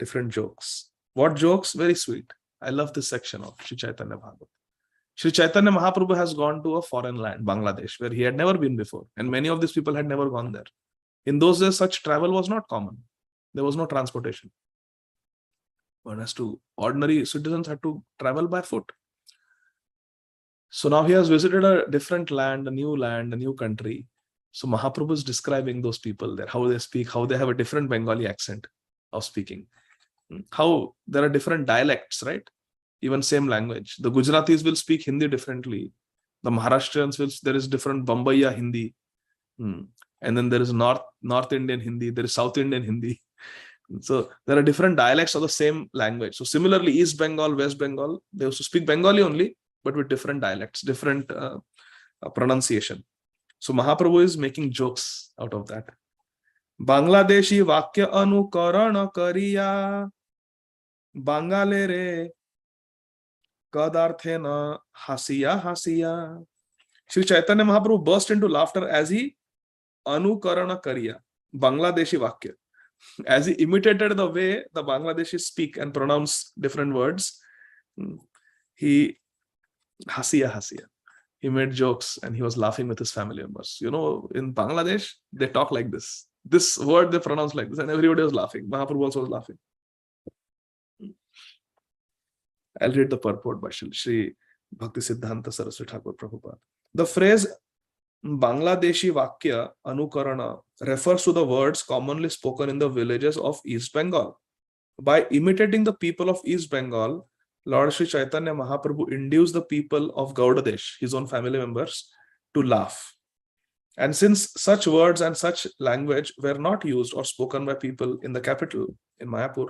different jokes. What jokes? Very sweet. I love this section of Sri Chaitanya Bhāgavata. Sri Chaitanya Mahaprabhu has gone to a foreign land, Bangladesh, where he had never been before. And many of these people had never gone there. In those days, such travel was not common. There was no transportation. But as to ordinary citizens had to travel by foot. So now he has visited a different land, a new country. So Mahaprabhu is describing those people there, how they speak, how they have a different Bengali accent of speaking. How there are different dialects, right? Even same language. The Gujaratis will speak Hindi differently. The Maharashtrians there is different Bombaya Hindi. And then there is North Indian Hindi, there is South Indian Hindi. So there are different dialects of the same language. So similarly, East Bengal, West Bengal, they also speak Bengali only, but with different dialects, different pronunciation. So Mahaprabhu is making jokes out of that. Bangladeshi Vakya Anukarana Kariya Bangale re Kadarthena Hasiya Hasiya. Sri Chaitanya Mahaprabhu burst into laughter as he Anukarana Kariya, Bangladeshi Vakya. As he imitated the way the Bangladeshis speak and pronounce different words, he Hasiya Hasiya. He made jokes and he was laughing with his family members. You know, in Bangladesh, they talk like this. This word they pronounce like this, and everybody was laughing. Mahaprabhu also was laughing. I'll read the purport by Shri Bhakti Siddhanta Saraswati Thakur Prabhupada. The phrase Bangladeshi Vakya Anukarana refers to the words commonly spoken in the villages of East Bengal. By imitating the people of East Bengal, Lord Sri Chaitanya Mahaprabhu induced the people of Gaudadesh, his own family members, to laugh. And since such words and such language were not used or spoken by people in the capital, in Mayapur,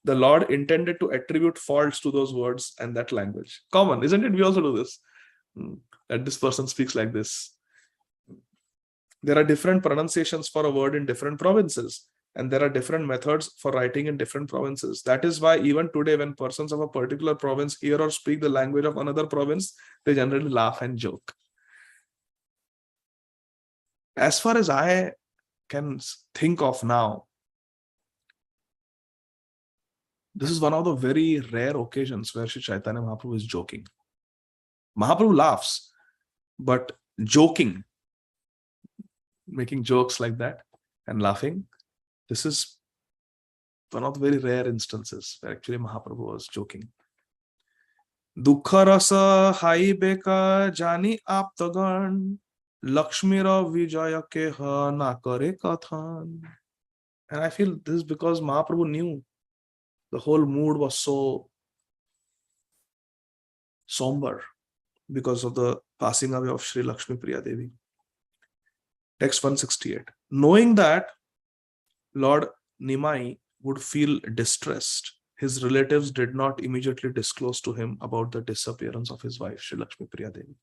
the Lord intended to attribute faults to those words and that language. Common, isn't it? We also do this. That this person speaks like this. There are different pronunciations for a word in different provinces, and there are different methods for writing in different provinces. That is why even today, when persons of a particular province hear or speak the language of another province, they generally laugh and joke. As far as I can think of now, this is one of the very rare occasions where Sri Chaitanya Mahaprabhu is joking. Mahaprabhu laughs, but joking, making jokes like that and laughing, this is one of the very rare instances where actually Mahaprabhu was joking. Dukha rasa hai beka jani aptagan Lakshmira Vijaya keha na kare kathan. And I feel this is because Mahaprabhu knew the whole mood was so somber because of the passing away of Sri Lakshmi Priya Devi. Text 168. Knowing that Lord Nimai would feel distressed, his relatives did not immediately disclose to him about the disappearance of his wife, Sri Lakshmi Priya Devi.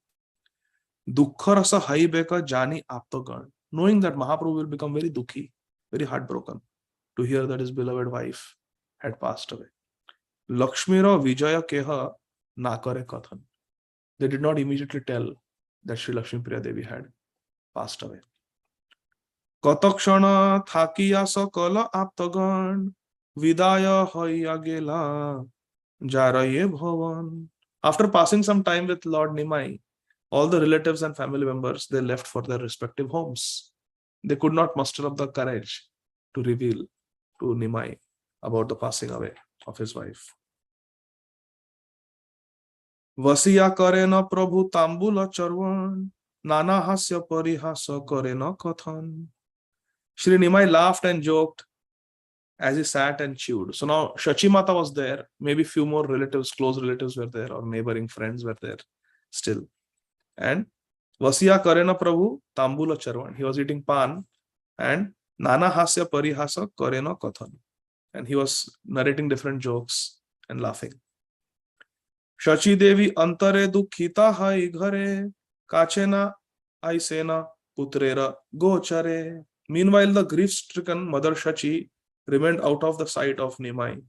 Dukkha rasa hai beka jani aptagan. Knowing that Mahaprabhu will become very dukhi, very heartbroken to hear that his beloved wife had passed away. Lakshmira Vijaya keha na kare kathan. They did not immediately tell that Sri Lakshmi Priya Devi had passed away. Katakshana thakiya sakala aptagan vidaya hoya gela jaraye bhavan. After passing some time with Lord Nimai, all the relatives and family members, they left for their respective homes. They could not muster up the courage to reveal to Nimai about the passing away of his wife. Vasiya karena prabhu tambula charvan nana hasya parihasa karena kathan. Shri Nimai laughed and joked as he sat and chewed. So now Shachi Mata was there. Maybe few more relatives, close relatives were there, or neighboring friends were there still. And Vasiya karena prabhu tambula charvan. He was eating pan and nana hasya parihasa karena kathan. And he was narrating different jokes and laughing. Shachi Devi antare dukhita hai ghare kachena aisena putrera gochare. Meanwhile, the grief-stricken mother Shachi remained out of the sight of Nimai,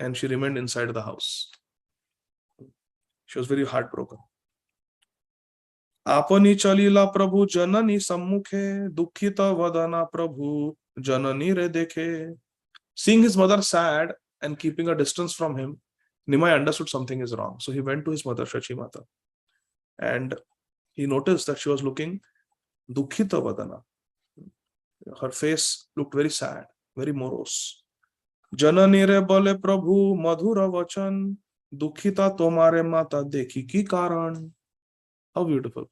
and she remained inside the house. She was very heartbroken. Apani chalila prabhu janani sammukhe dukhita vadana prabhu janani re dekhe. Seeing his mother sad and keeping a distance from him, Nimai understood something is wrong. So he went to his mother Shachi Mata and he noticed that she was looking dukhita vadana. Her face looked very sad, very morose. Janani re bole prabhu madhura vachan dukhita tomare mata dekhi ki karan. How beautiful.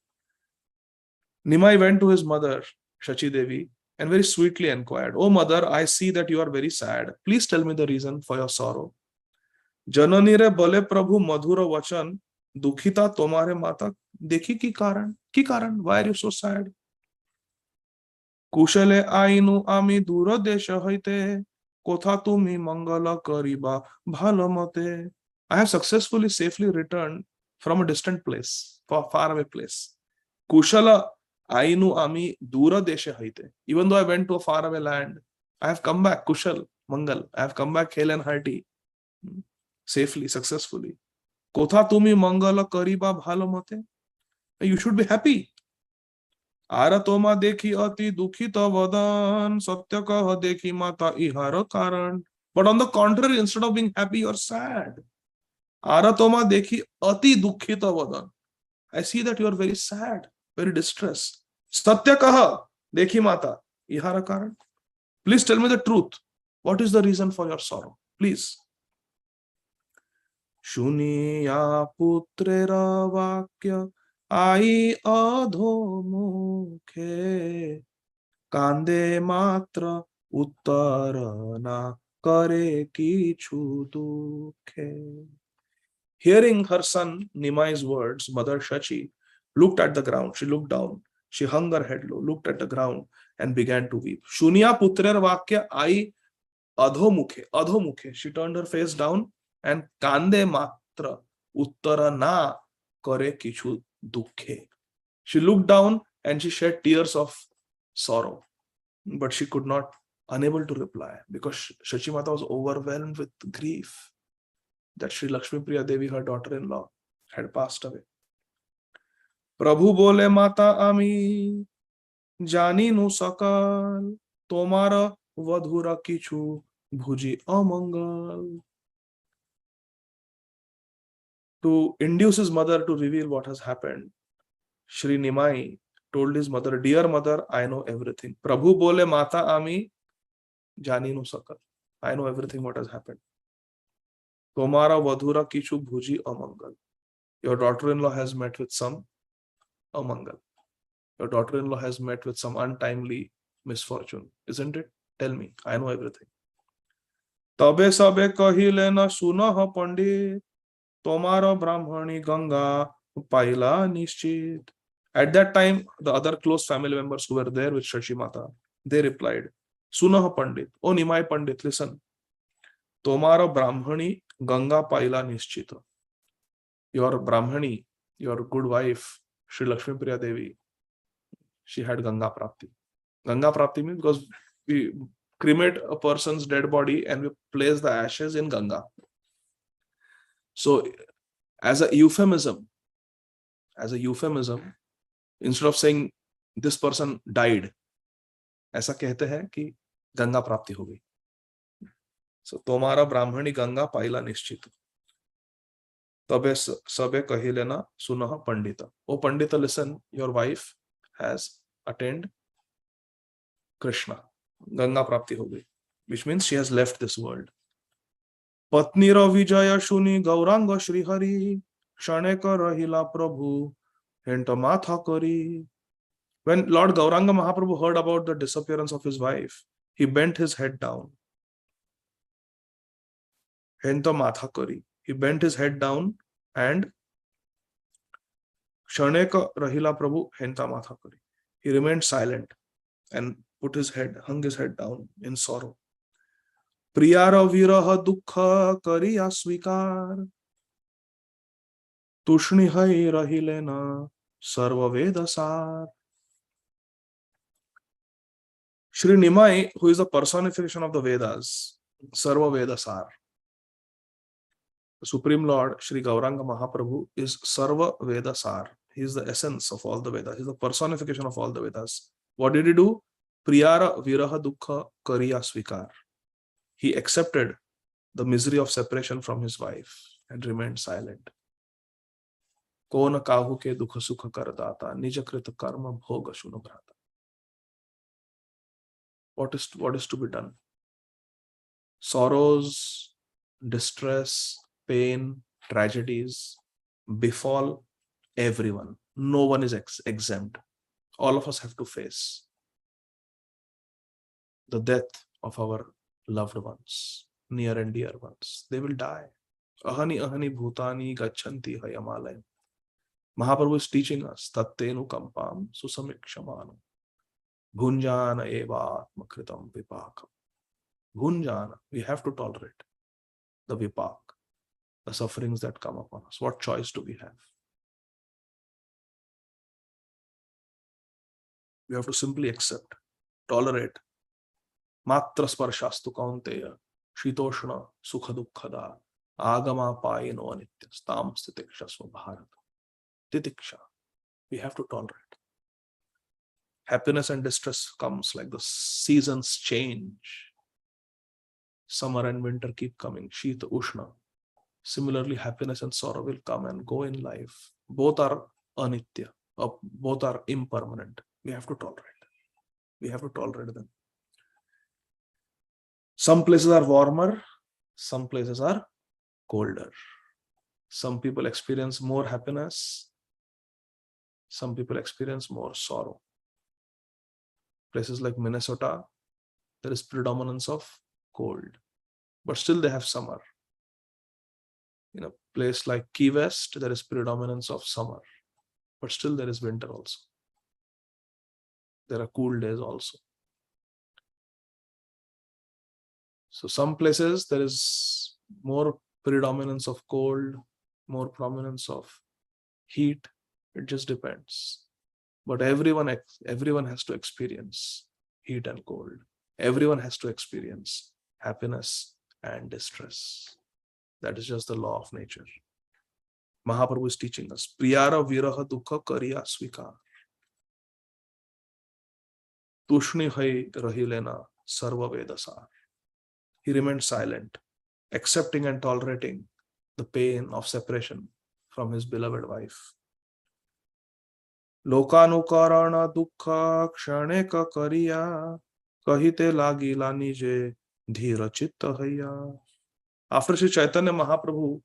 Nimai went to his mother, Shachi Devi, and very sweetly inquired, "Oh mother, I see that you are very sad. Please tell me the reason for your sorrow." Janani re bole prabhu madhura vachan dukhita tomare mata dekhi ki karan. Ki karan? Why are you so sad? Kushale ainu ami dura desha hoite kotha tumi mangala kariba bhalo mate. I have successfully, safely returned from a distant place, far away place. Kushala ainu ami dura desha hoite. Even though I went to a far away land, I have come back kushal, mangal. I have come back hale and hearty, safely, successfully. Kotha tumi mangala kariba bhalo mate. You should be happy. Ara toma dekhi ati dukhita vadan satya kaha dekhi mata ihara karan. But on the contrary, instead of being happy, you're sad. Ara toma dekhi ati dukhita vadan. I see that you are very sad, very distressed. Satya kaha dekhi mata ihara karan. Please tell me the truth. What is the reason for your sorrow? Please. Shuniya putrera vakya ai adhomukhe kande matra uttarana kare kichu dukhe. Hearing her son Nimai's words, Mother Shachi looked at the ground. She looked down. She hung her head low, looked at the ground, and began to weep. Shunya putrer vakya ai adhomukhe. Adhomukhe. She turned her face down and kande matra uttara na kare kichu dukhe. She looked down and she shed tears of sorrow, but she could not, unable to reply, because Shachi Mata was overwhelmed with grief that Sri Lakshmi Priya Devi, her daughter-in-law, had passed away. Prabhu bole mata ami jani nu sakal tomara vadhura kichu bhuji amangal. To induce his mother to reveal what has happened, Shri Nimai told his mother, "Dear mother, I know everything. Prabhu bole mata ami jani nu sakal. I know everything what has happened. Tomara vadhura kichu bhuji amangal. Your daughter-in-law has met with some amangal. Your daughter-in-law has met with some untimely misfortune, isn't it? Tell me, I know everything." Tabe sabe kahile na sunah pandit, tomara brahmani ganga paila nishchit. At that time, the other close family members who were there with Shachi Mata, they replied, "Sunah Pandit, oh Nimai Pandit, listen. Tomara brahmani ganga paila nishchita. Your brahmani, your good wife, Sri Lakshmi Priya Devi, she had Ganga Prapti. Ganga Prapti means because we cremate a person's dead body and we place the ashes in Ganga. So as a euphemism, instead of saying this person died, ऐसा कहते हैं कि गंगा प्राप्ति हो गई. So तुम्हारा ब्राह्मणी गंगा पाइला निश्चित. तबे सबे कहिले ना सुनह Pandita. Oh Pandita, listen, your wife has attained Krishna. Ganga Prapti ho gayi, which means she has left this world. Patni ra vijaya shuni gauranga Shri Hari Shaneka rahila Prabhu henta matha kari. When Lord Gauranga Mahaprabhu heard about the disappearance of his wife, he bent his head down. Henta matha kari. He bent his head down and Shaneka rahila Prabhu henta matha kari. He remained silent and hung his head down in sorrow. Priyara viraha dukha kariya svikar tushni hai rahilena sarva vedasar. Shri Nimai, who is the personification of the Vedas, Sarva Vedasar. The Supreme Lord, Shri Gauranga Mahaprabhu, is Sarva Vedasar. He is the essence of all the Vedas. He is the personification of all the Vedas. What did he do? Priyara viraha dukha kariya svikar. He accepted the misery of separation from his wife and remained silent. Kona kahu ke dukha sukha kardata nijakrita karma bhoga shunubrata. What is to be done? Sorrows, distress, pain, tragedies befall everyone. No one is exempt. All of us have to face the death of our loved ones, near and dear ones. They will die. Ahani ahani bhutani gachanti hayamalayam. Mahaprabhu is teaching us tattenu kampam susamikshamanu. Bhunjana eva atmakritam vipakam. Bhunjana, we have to tolerate the vipak, the sufferings that come upon us. What choice do we have? We have to simply accept, tolerate. Matra sparshastu kaunteya, shitoshna sukha dukkhada, agama payino anitya, stam stitiksha svabharata. Titiksha, we have to tolerate. Happiness and distress comes like the seasons change. Summer and winter keep coming, Shita, Ushna. Similarly, happiness and sorrow will come and go in life. Both are anitya, both are impermanent. We have to tolerate. We have to tolerate them. Some places are warmer, some places are colder. Some people experience more happiness. Some people experience more sorrow. Places like Minnesota, there is predominance of cold, but still they have summer. In a place like Key West, there is predominance of summer, but still there is winter also. There are cool days also. So some places there is more predominance of cold, more prominence of heat. It just depends. But everyone has to experience heat and cold. Everyone has to experience happiness and distress. That is just the law of nature. Mahaprabhu is teaching us, Priyara viraha dukha kariya svikar. Tushni hai rahilena sarva vedasar. He remained silent, accepting and tolerating the pain of separation from his beloved wife. Lokanukarana dukha kshaneka kariya kahite lagila nije dhira chitta haya. After Sri Caitanya Mahaprabhu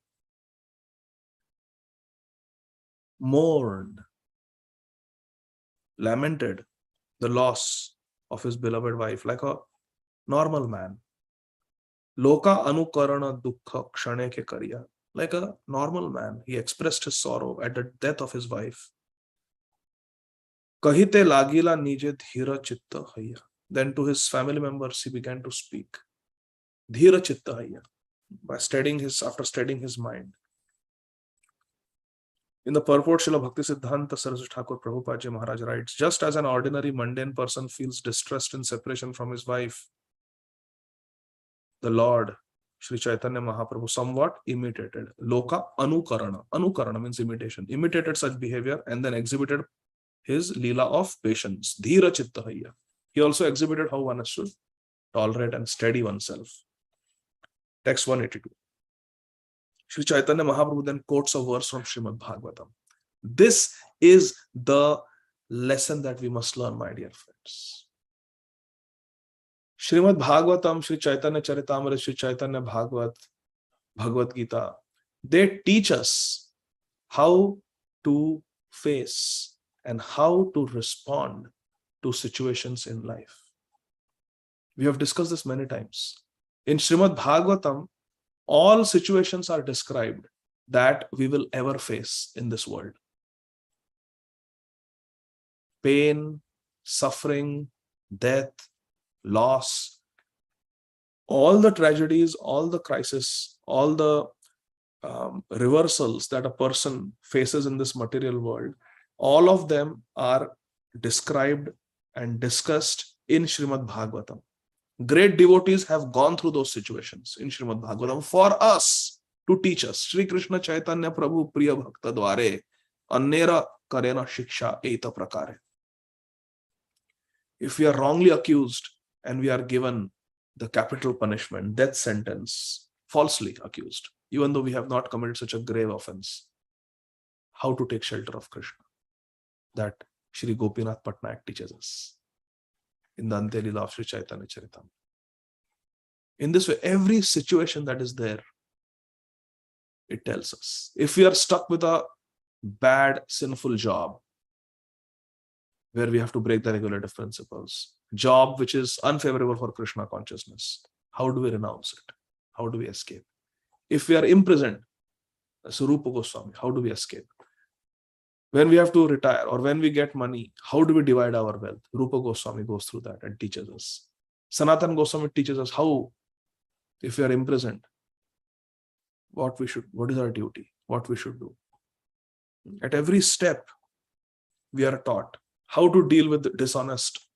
mourned, lamented the loss of his beloved wife like a normal man. Loka anukarana dukkha kshaneke kariya. Like a normal man, he expressed his sorrow at the death of his wife. Kahite lagila nije dhira chitta haya. Then to his family members he began to speak. Dhira chitta haya. After studying his mind. In the purport, Srila Bhaktisiddhanta Saraswati Thakur Prabhupada Ji Maharaj writes, just as an ordinary mundane person feels distressed in separation from his wife, the Lord, Sri Caitanya Mahaprabhu, somewhat imitated. Loka anukarana. Anukarana means imitation. Imitated such behavior and then exhibited his Leela of patience. Dhira chitta haya. He also exhibited how one should tolerate and steady oneself. Text 182. Sri Caitanya Mahaprabhu then quotes a verse from Srimad Bhāgavatam. This is the lesson that we must learn, my dear friends. Srimad Bhāgavatam, Sri Caitanya Charitamrita, Sri Caitanya Bhagavad Gita, they teach us how to face and how to respond to situations in life. We have discussed this many times. In Srimad Bhāgavatam, all situations are described that we will ever face in this world. Pain, suffering, death, loss, all the tragedies, all the crises, all the reversals that a person faces in this material world, all of them are described and discussed in Srimad Bhāgavatam. Great devotees have gone through those situations in Srimad Bhāgavatam for us to teach us. Sri Krishna Chaitanya Prabhu Priya Bhakta Dware Annera Karena Shiksha Eta Prakare. If we are wrongly accused and we are given the capital punishment, death sentence, falsely accused, even though we have not committed such a grave offense, how to take shelter of Krishna? That Shri Gopinath Patnaik teaches us in the Ante Leela of Sri Caitanya Charitamrita. In this way, every situation that is there, it tells us. If we are stuck with a bad, sinful job, where we have to break the regulative principles, job which is unfavorable for Krishna consciousness, how do we renounce it? How do we escape? If we are imprisoned, Rupa Goswami, how do we escape? When we have to retire or when we get money, how do we divide our wealth? Rupa Goswami goes through that and teaches us. Sanatana Goswami teaches us how, if we are imprisoned, what is our duty, what we should do. At every step, we are taught how to deal with dishonest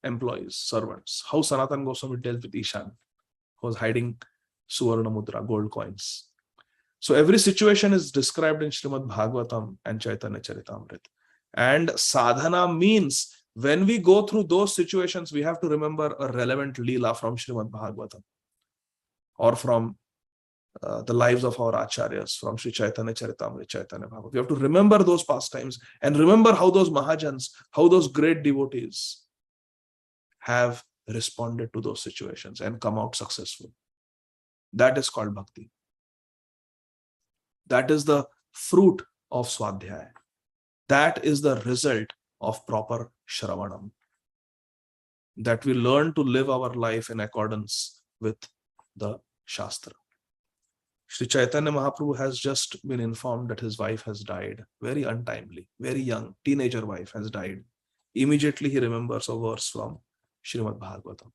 employees, servants. How Sanatana Goswami dealt with Ishan, who was hiding Suvarna Mudra, gold coins. So every situation is described in Srimad Bhāgavatam and Caitanya Charitamrita. And sadhana means when we go through those situations, we have to remember a relevant Leela from Srimad Bhāgavatam or from the lives of our acharyas, from Sri Caitanya Charitamrita, Caitanya Bhāgavata. We have to remember those pastimes and remember how those Mahajans, how those great devotees have responded to those situations and come out successful. That is called bhakti. That is the fruit of Swadhyaya. That is the result of proper Shravanam. That we learn to live our life in accordance with the Shastra. Sri Caitanya Mahaprabhu has just been informed that his wife has died very untimely, very young, teenager wife has died. Immediately he remembers a verse from Srimad Bhāgavata,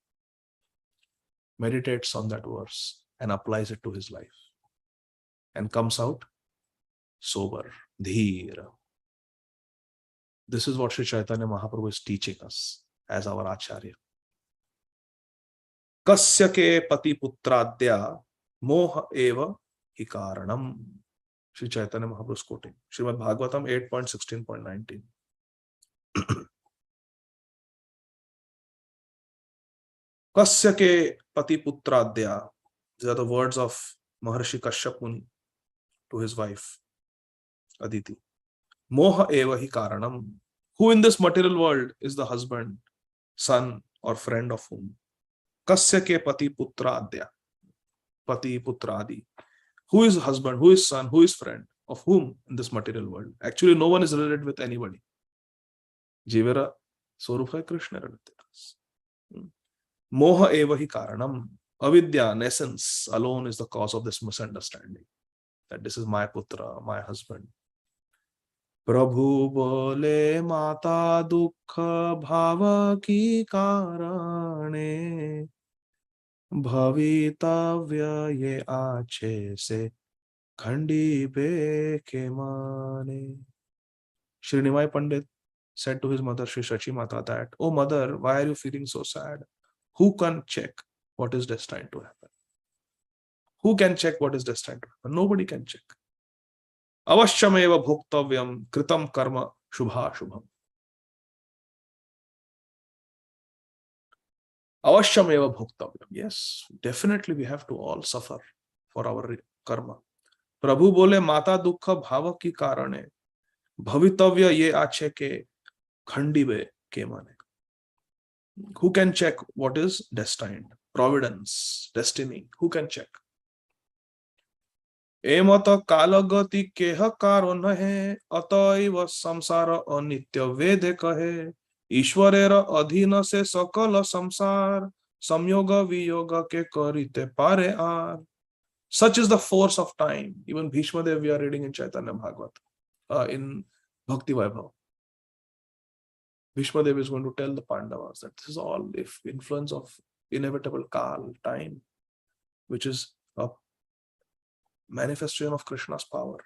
meditates on that verse and applies it to his life and comes out sober, dheera. This is what Sri Caitanya Mahaprabhu is teaching us as our Acharya. Kasya ke pati putradya moha eva hi karanam. Sri Chaitanya Mahaprabhu is quoting Srimad Bhagavatam 8.16.19. Kasya ke pati putradya. These are the words of Maharshi Kashyap Muni to his wife Aditi. Moha eva hi karanam. Who in this material world is the husband, son, or friend of whom? Kasya ke pati putradya. Pati putradi. Who is husband, who is son, who is friend of whom in this material world? Actually, no one is related with anybody. Jivera Swarupa Krishna related. Moha eva hi karanam. Avidya, in essence, alone is the cause of this misunderstanding. That this is my putra, my husband. Prabhu bole mata dukha bhava ki karane bhavitavya ye aache se khandi be ke mane. Shri Nimai Pandit said to his mother, Shri Shachi Mata, that, "Oh mother, why are you feeling so sad? Who can check what is destined to happen? Who can check what is destined to happen? Nobody can check. Avashyameva bhoktavyam kritam karma shubha shubham." Avashyameva bhoktavyam. Yes, definitely we have to all suffer for our karma. Prabhu bole mata dukha bhava ki karane bhavitavya ye aache ke khandi be ke mane. Who can check what is destined? Providence, destiny. Who can check? Emata kalagati keha karon hai ataiva samsara anitya vede kahe Ishwarera adhina se sakala samsar samyoga viyoga ke karite pare ar. Such is the force of time. Even Bhishma Dev we are reading in Chaitanya Bhagavata, in Bhakti Vaibhav. Bhishma Dev is going to tell the Pandavas that this is all if influence of inevitable Kal, time, which is a manifestation of Krishna's power.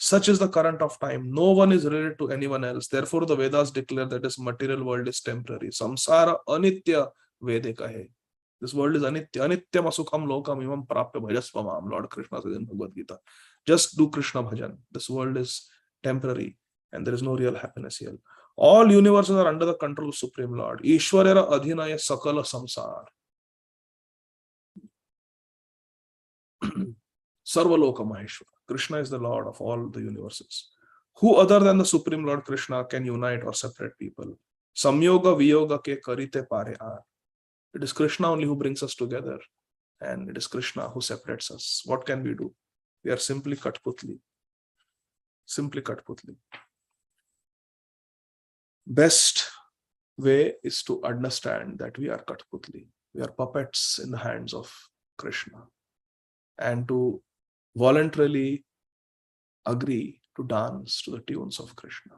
Such is the current of time. No one is related to anyone else. Therefore, the Vedas declare that this material world is temporary. Samsara anitya vede kahe. This world is anitya. Anityam asukham lokam imam prapya bhajasvamam. Lord Krishna says in Bhagavad Gita. Just do Krishna bhajan. This world is temporary and there is no real happiness here. All universes are under the control of Supreme Lord. Ishwarera adhinaya sakala samsar. Sarvaloka Maheshwara. Krishna is the Lord of all the universes. Who other than the Supreme Lord Krishna can unite or separate people? Samyoga viyoga ke karite pare ar. It is Krishna only who brings us together, and it is Krishna who separates us. What can we do? We are simply Katputli. Simply Katputli. Best way is to understand that we are Katputli. We are puppets in the hands of Krishna. And to voluntarily agree to dance to the tunes of Krishna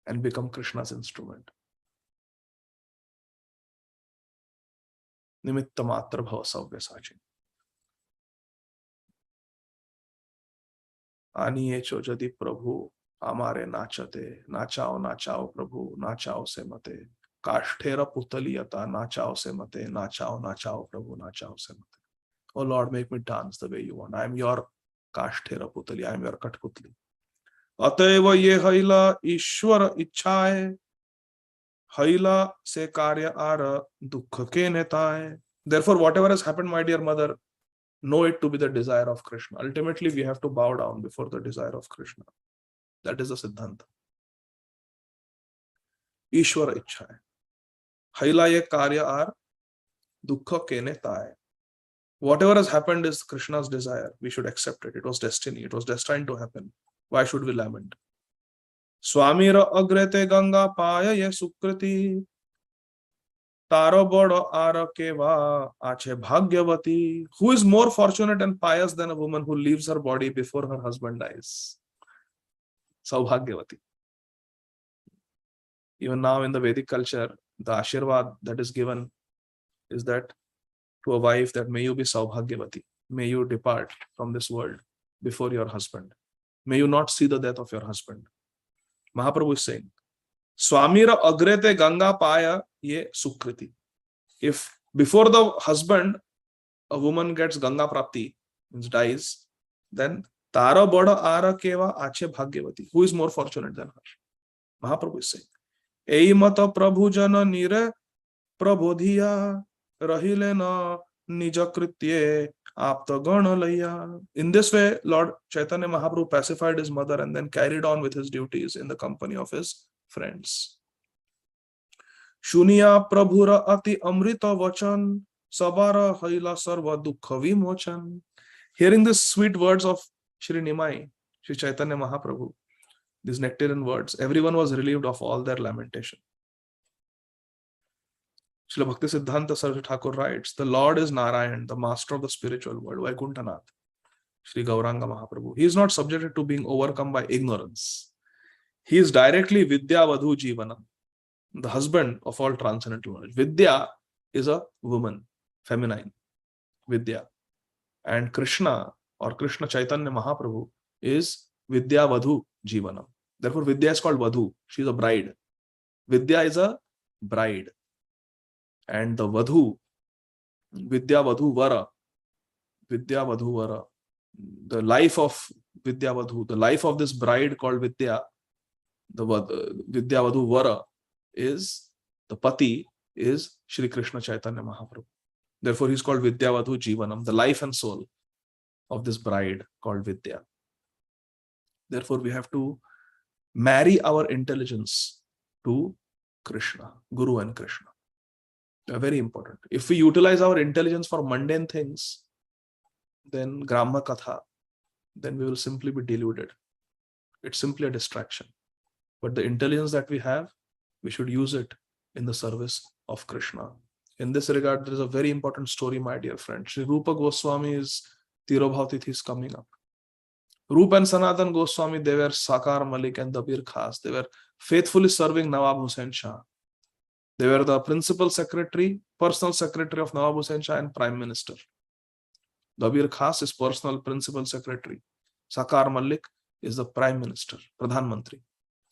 and become Krishna's instrument. Nimitta matra bhava savyasachi. Aniye cho jadi prabhu amare nachate, nachao nachao prabhu, nachao se mate. Kashtera putaliyata, nachao se mate, nachao nachao prabhu, nachao se mate. Oh Lord, make me dance the way you want. I am your Kashtera putali, I am your Katputli. Ataiva ye haila Ishwara ichhaye, haila se karya ara dukha ke netaye. Therefore, whatever has happened, my dear mother, know it to be the desire of Krishna. Ultimately, we have to bow down before the desire of Krishna. That is the Siddhanta. Ishwara ichhaye. Haila ye karya ar dukha ke netaye. Whatever has happened is Krishna's desire. We should accept it. It was destiny. It was destined to happen. Why should we lament? Swamira agrete ganga paya ye sukriti. Taro bodo ara keva ache bhagyavati. Who is more fortunate and pious than a woman who leaves her body before her husband dies? Saubhagyavati. Even now in the Vedic culture, the Ashirvad that is given is that to a wife, that may you be Saubhagyavati. May you depart from this world before your husband. May you not see the death of your husband. Mahaprabhu is saying, Swamira agrete ganga paya ye sukriti. If before the husband, a woman gets Ganga Prapti, means dies, then Tara Boda Ara Keva Ache Bhagyavati. Who is more fortunate than her? Mahaprabhu is saying, Eimata Prabhu Jana Nire Prabodhiya Rahile na Nijakritye Apta Gana Laya. In this way, Lord Chaitanya Mahaprabhu pacified his mother and then carried on with his duties in the company of his friends. Shuniya Prabhura Ati Amrita Vachan Sabara Haila Sarva Dukha Vimochan. Hearing the sweet words of Shri Nimai, Shri Chaitanya Mahaprabhu, these nectarine words, everyone was relieved of all their lamentation. Srila Bhakti Siddhanta Saraswati Thakur writes, the Lord is Narayan, the master of the spiritual world, Vaikuntanath, Shri Gauranga Mahaprabhu. He is not subjected to being overcome by ignorance. He is directly Vidya Vadhu Jivanam, the husband of all transcendental knowledge. Vidya is a woman, feminine, Vidya. And Krishna or Krishna Chaitanya Mahaprabhu is Vidya Vadhu Jivanam. Therefore, Vidya is called Vadhu. She is a bride. Vidya is a bride. And the Vadhu, Vidya Vadhu Vara, Vidya Vadhu Vara, the life of Vidya Vadhu, the life of this bride called Vidya, the Vidya Vadhu Vara is, the Pati is Shri Krishna Chaitanya Mahaprabhu. Therefore, he is called Vidya Vadhu Jivanam, the life and soul of this bride called Vidya. Therefore, we have to marry our intelligence to Krishna, Guru and Krishna. They are very important. If we utilize our intelligence for mundane things, then Grama Katha, then we will simply be deluded. It's simply a distraction. But the intelligence that we have, we should use it in the service of Krishna. In this regard, there is a very important story, my dear friend. Sri Rupa Goswami's Tirobhav Tithi is coming up. Rupa and Sanatan Goswami, they were Sakar Malik and Dabir Khas. They were faithfully serving Nawab Hussain Shah. They were the principal secretary, personal secretary of Nawab Hussain Shah and Prime Minister. Dabir Khas is personal principal secretary. Sakar Malik is the Prime Minister, Pradhan Mantri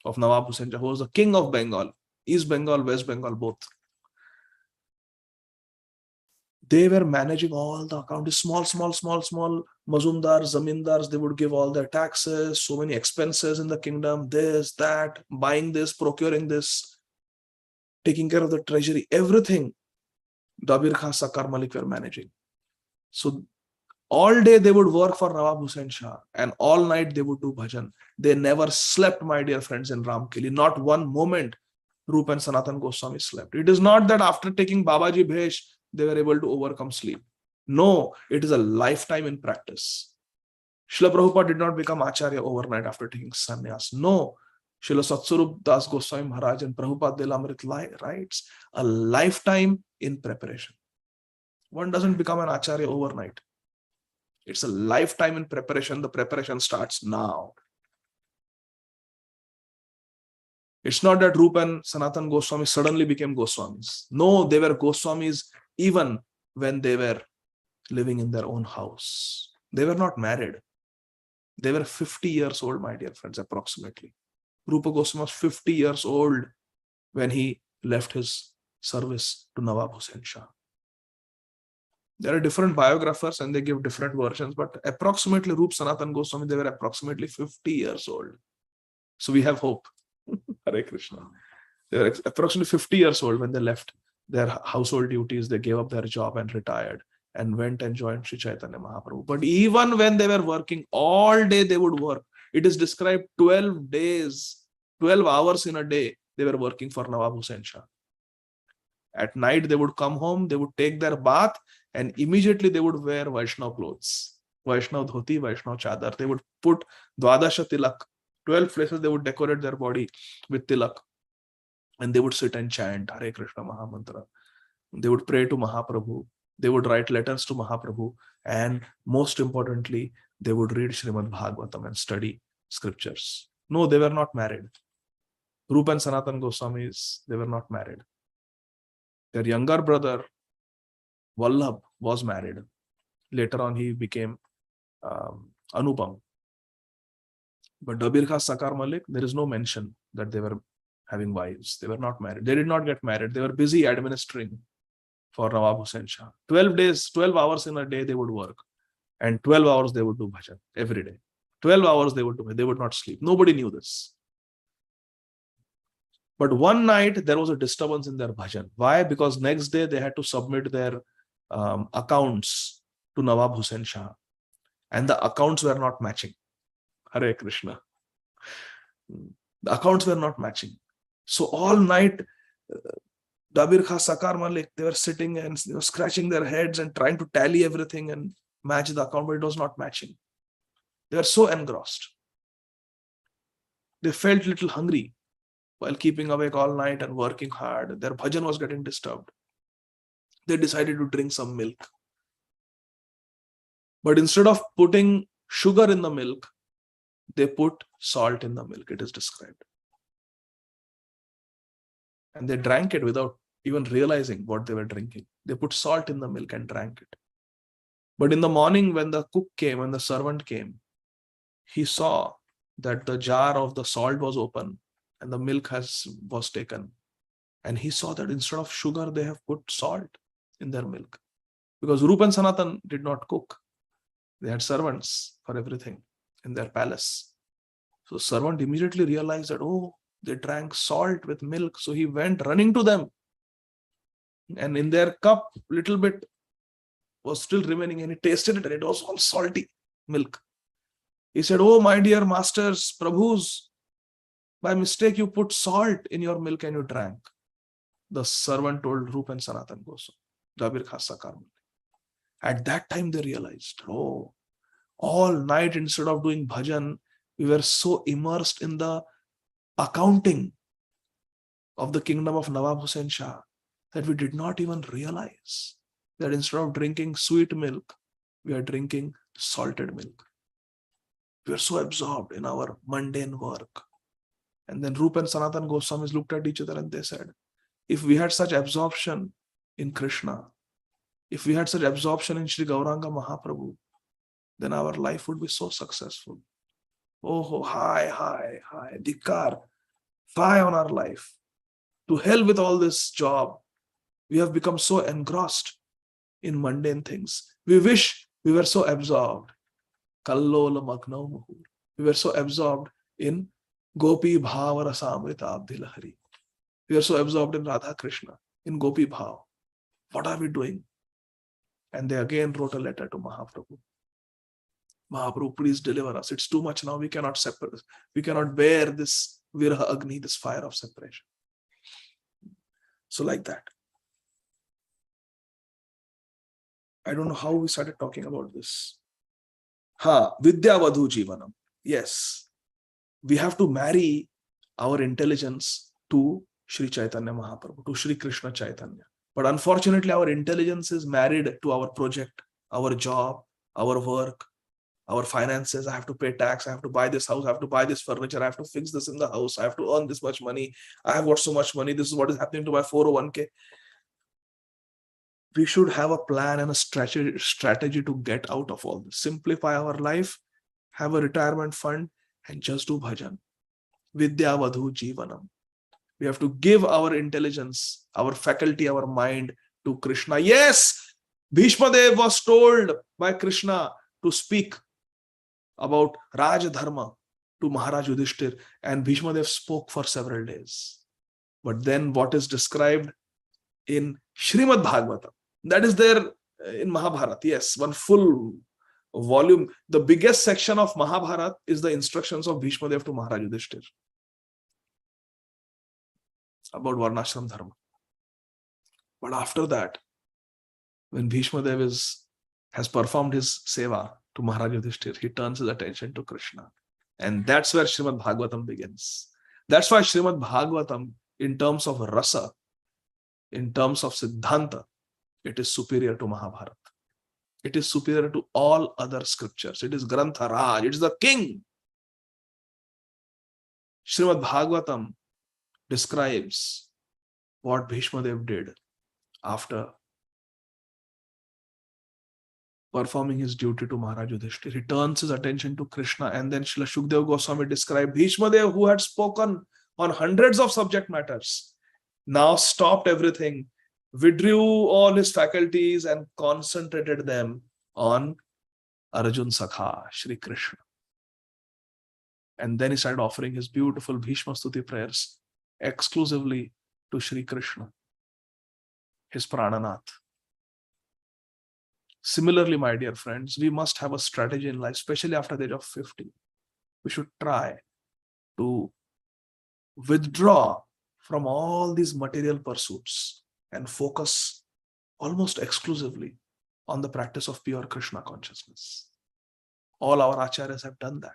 of Nawab Hussain Shah, who was the king of Bengal, East Bengal, West Bengal, both. They were managing all the accounts, small mazumdars, zamindars. They would give all their taxes, so many expenses in the kingdom, this, that, buying this, procuring this, taking care of the treasury, everything. Dabir Khan, Sakar Malik were managing. So all day they would work for Nawab Hussain Shah and all night they would do bhajan. They never slept, my dear friends, in Ramkeli. Not one moment Rupa and Sanatan Goswami slept. It is not that after taking Babaji Bhesh, they were able to overcome sleep. No, it is a lifetime in practice. Srila Prabhupada did not become Acharya overnight after taking sannyas. No, Srila Satsarup Das Goswami Maharaj and Prabhupada Delamrit writes, a lifetime in preparation. One doesn't become an Acharya overnight. It's a lifetime in preparation. The preparation starts now. It's not that Rupa and Sanatan Goswami suddenly became Goswamis. No, they were Goswamis even when they were living in their own house. They were not married. They were 50 years old, my dear friends, approximately. Rupa Goswami was 50 years old when he left his service to Nawab Hussain Shah. There are different biographers and they give different versions, but approximately Rupa Sanatan Goswami, they were approximately 50 years old. So we have hope. Hare Krishna. They were approximately 50 years old when they left their household duties. They gave up their job and retired and went and joined Sri Chaitanya Mahaprabhu. But even when they were working, all day they would work. It is described 12 days, 12 hours in a day, they were working for Nawab Hussain Shah. At night, they would come home, they would take their bath, and immediately they would wear Vaishnav clothes, Vaishnav dhoti, Vaishnav chadar. They would put Dwadasha tilak, 12 places they would decorate their body with tilak, and they would sit and chant Hare Krishna Mahamantra. They would pray to Mahaprabhu. They would write letters to Mahaprabhu, and most importantly, they would read Srimad Bhāgavatam and study scriptures. No, they were not married. Rupa and Sanatan Goswamis, they were not married. Their younger brother, Vallabh, was married. Later on, he became Anupam. But Dabir Khas Sakar Malik, there is no mention that they were having wives. They were not married. They did not get married. They were busy administering for Nawab Hussain Shah. 12 hours in a day they would work. And 12 hours they would do bhajan every day. 12 hours they would not sleep. Nobody knew this. But one night there was a disturbance in their bhajan. Why? Because next day they had to submit their accounts to Nawab Hussain Shah. And the accounts were not matching. Hare Krishna. The accounts were not matching. So all night, Dabir Kha, Sakar Malik, they were sitting and scratching their heads and trying to tally everything and match the account, but it was not matching. They were so engrossed. They felt a little hungry while keeping awake all night and working hard. Their bhajan was getting disturbed. They decided to drink some milk. But instead of putting sugar in the milk, they put salt in the milk, it is described. And they drank it without even realizing what they were drinking. They put salt in the milk and drank it. But in the morning, when the cook came, when the servant came, he saw that the jar of the salt was open and the milk was taken. And he saw that instead of sugar, they have put salt in their milk. Because Rupa and Sanatan did not cook. They had servants for everything in their palace. So the servant immediately realized that, oh, they drank salt with milk. So he went running to them. And in their cup, little bit was still remaining, and he tasted it, and it was all salty milk. He said, oh, my dear masters, Prabhus, by mistake you put salt in your milk and you drank. The servant told Rupa and Sanatan Goswami, Dabir Kha Sakar Malik. At that time they realized, oh, all night instead of doing bhajan, we were so immersed in the accounting of the kingdom of Nawab Hussain Shah that we did not even realize that instead of drinking sweet milk, we are drinking salted milk. We are so absorbed in our mundane work. And then Rupa and Sanatan Goswamis looked at each other and they said, if we had such absorption in Krishna, if we had such absorption in Sri Gauranga Mahaprabhu, then our life would be so successful. Oh, hi, Dikar, fie on our life. To hell with all this job. We have become so engrossed in mundane things. We wish we were so absorbed. Kallola Magno Muhur. We were so absorbed in Gopi Bhav Rasamrita Abdilahari. We are so absorbed in Radha Krishna, in Gopi Bhav. What are we doing? And they again wrote a letter to Mahaprabhu. Mahaprabhu, please deliver us. It's too much now. We cannot separate. We cannot bear this Viraha Agni, this fire of separation. So like that. I don't know how we started talking about this. Vidya Vadhu Jivanam. Yes. We have to marry our intelligence to Sri Caitanya Mahaprabhu, to Sri Krishna Caitanya. But unfortunately, our intelligence is married to our project, our job, our work, our finances. I have to pay tax. I have to buy this house. I have to buy this furniture. I have to fix this in the house. I have to earn this much money. I have got so much money. This is what is happening to my 401k. We should have a plan and a strategy to get out of all this. Simplify our life, have a retirement fund, and just do bhajan. Vidya Vadhu Jivanam. We have to give our intelligence, our faculty, our mind to Krishna. Yes, Bhishma Dev was told by Krishna to speak about Raj Dharma to Maharaj Yudhishthir, and Bhishma Dev spoke for several days. But then what is described in Srimad Bhāgavata, that is there in Mahabharata. Yes, one full volume. The biggest section of Mahabharata is the instructions of Bhishma Dev to Maharaj Yudhishthir about Varnashram Dharma. But after that, When Bhishma Dev has performed his seva to Maharaj Yudhishthir, he turns his attention to Krishna. And that's where Srimad Bhagavatam begins. That's why Srimad Bhagavatam, in terms of rasa, in terms of siddhanta, it is superior to Mahabharata. It is superior to all other scriptures. It is Grantha Raj. It is the king. Srimad Bhagavatam describes what Bhishma Dev did after performing his duty to Maharaj Yudhishthir. He turns his attention to Krishna, and then Srila Shukdev Goswami described Bhishma Dev, who had spoken on hundreds of subject matters, now stopped everything, withdrew all his faculties and concentrated them on Arjun Sakha, Shri Krishna. And then he started offering his beautiful Bhishma Stuti prayers exclusively to Shri Krishna, his Prananath. Similarly, my dear friends, we must have a strategy in life, especially after the age of 50. We should try to withdraw from all these material pursuits and focus almost exclusively on the practice of pure Krishna consciousness. All our acharyas have done that.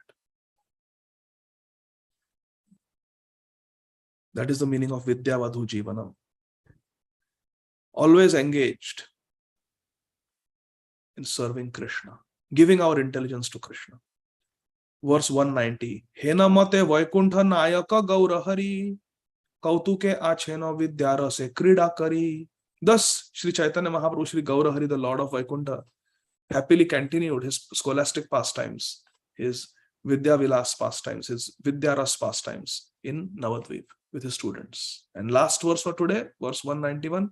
That is the meaning of Vidyavadhu Jivanam. Always engaged in serving Krishna, giving our intelligence to Krishna. Verse 190. Hena mate Vaikuntha Nayaka Gaura Hari Kautuke Achena Vidyara se Krida Kari. Thus, Sri Chaitanya Mahaprabhu, Sri Gaura Hari, the Lord of Vaikuntha, happily continued his scholastic pastimes, his Vidya Vilas pastimes, his Vidyaras pastimes in Navadvip with his students. And last verse for today, verse 191.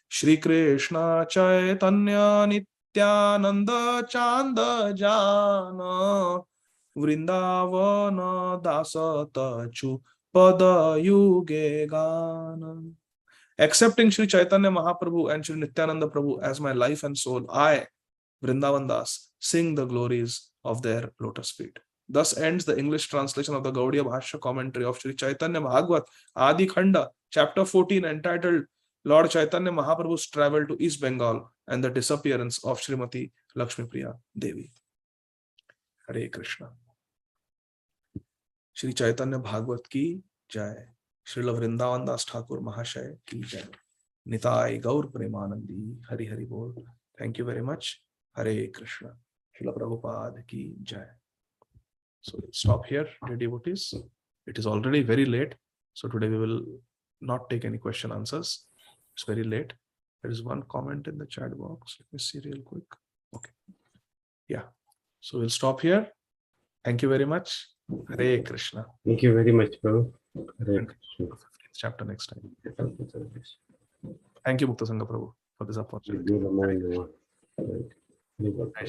Shri Krishna Chaitanya Nityananda Chanda Jana Vrindavana Dasa Tachu Pada Yuge Gana. Accepting Sri Chaitanya Mahaprabhu and Sri Nityananda Prabhu as my life and soul, I, Vrindavan Das, sing the glories of their lotus feet. Thus ends the English translation of the Gaudiya Bhashya commentary of Sri Caitanya Bhagavat, Ādi Khaṇḍa, chapter 14, entitled Lord Chaitanya Mahaprabhu's travel to East Bengal and the disappearance of Srimati Lakshmi Priya Devi. Hare Krishna. Sri Chaitanya Bhagavat ki jai. Srila Vrindavan Das Thakur Mahashay ki jai. Nitai Gaur Premanandi. Hari Hari Bol. Thank you very much. Hare Krishna. Srila Prabhupada ki jai. So let's stop here, dear devotees. It is already very late. So today we will not take any question answers. It's very late. There is one comment in the chat box. Let me see real quick. Okay. Yeah. So we'll stop here. Thank you very much. Hare Krishna. Thank you very much, Prabhu. Hare Krishna. 15th chapter next time. Thank you, Mukta Sangha Prabhu, for this opportunity.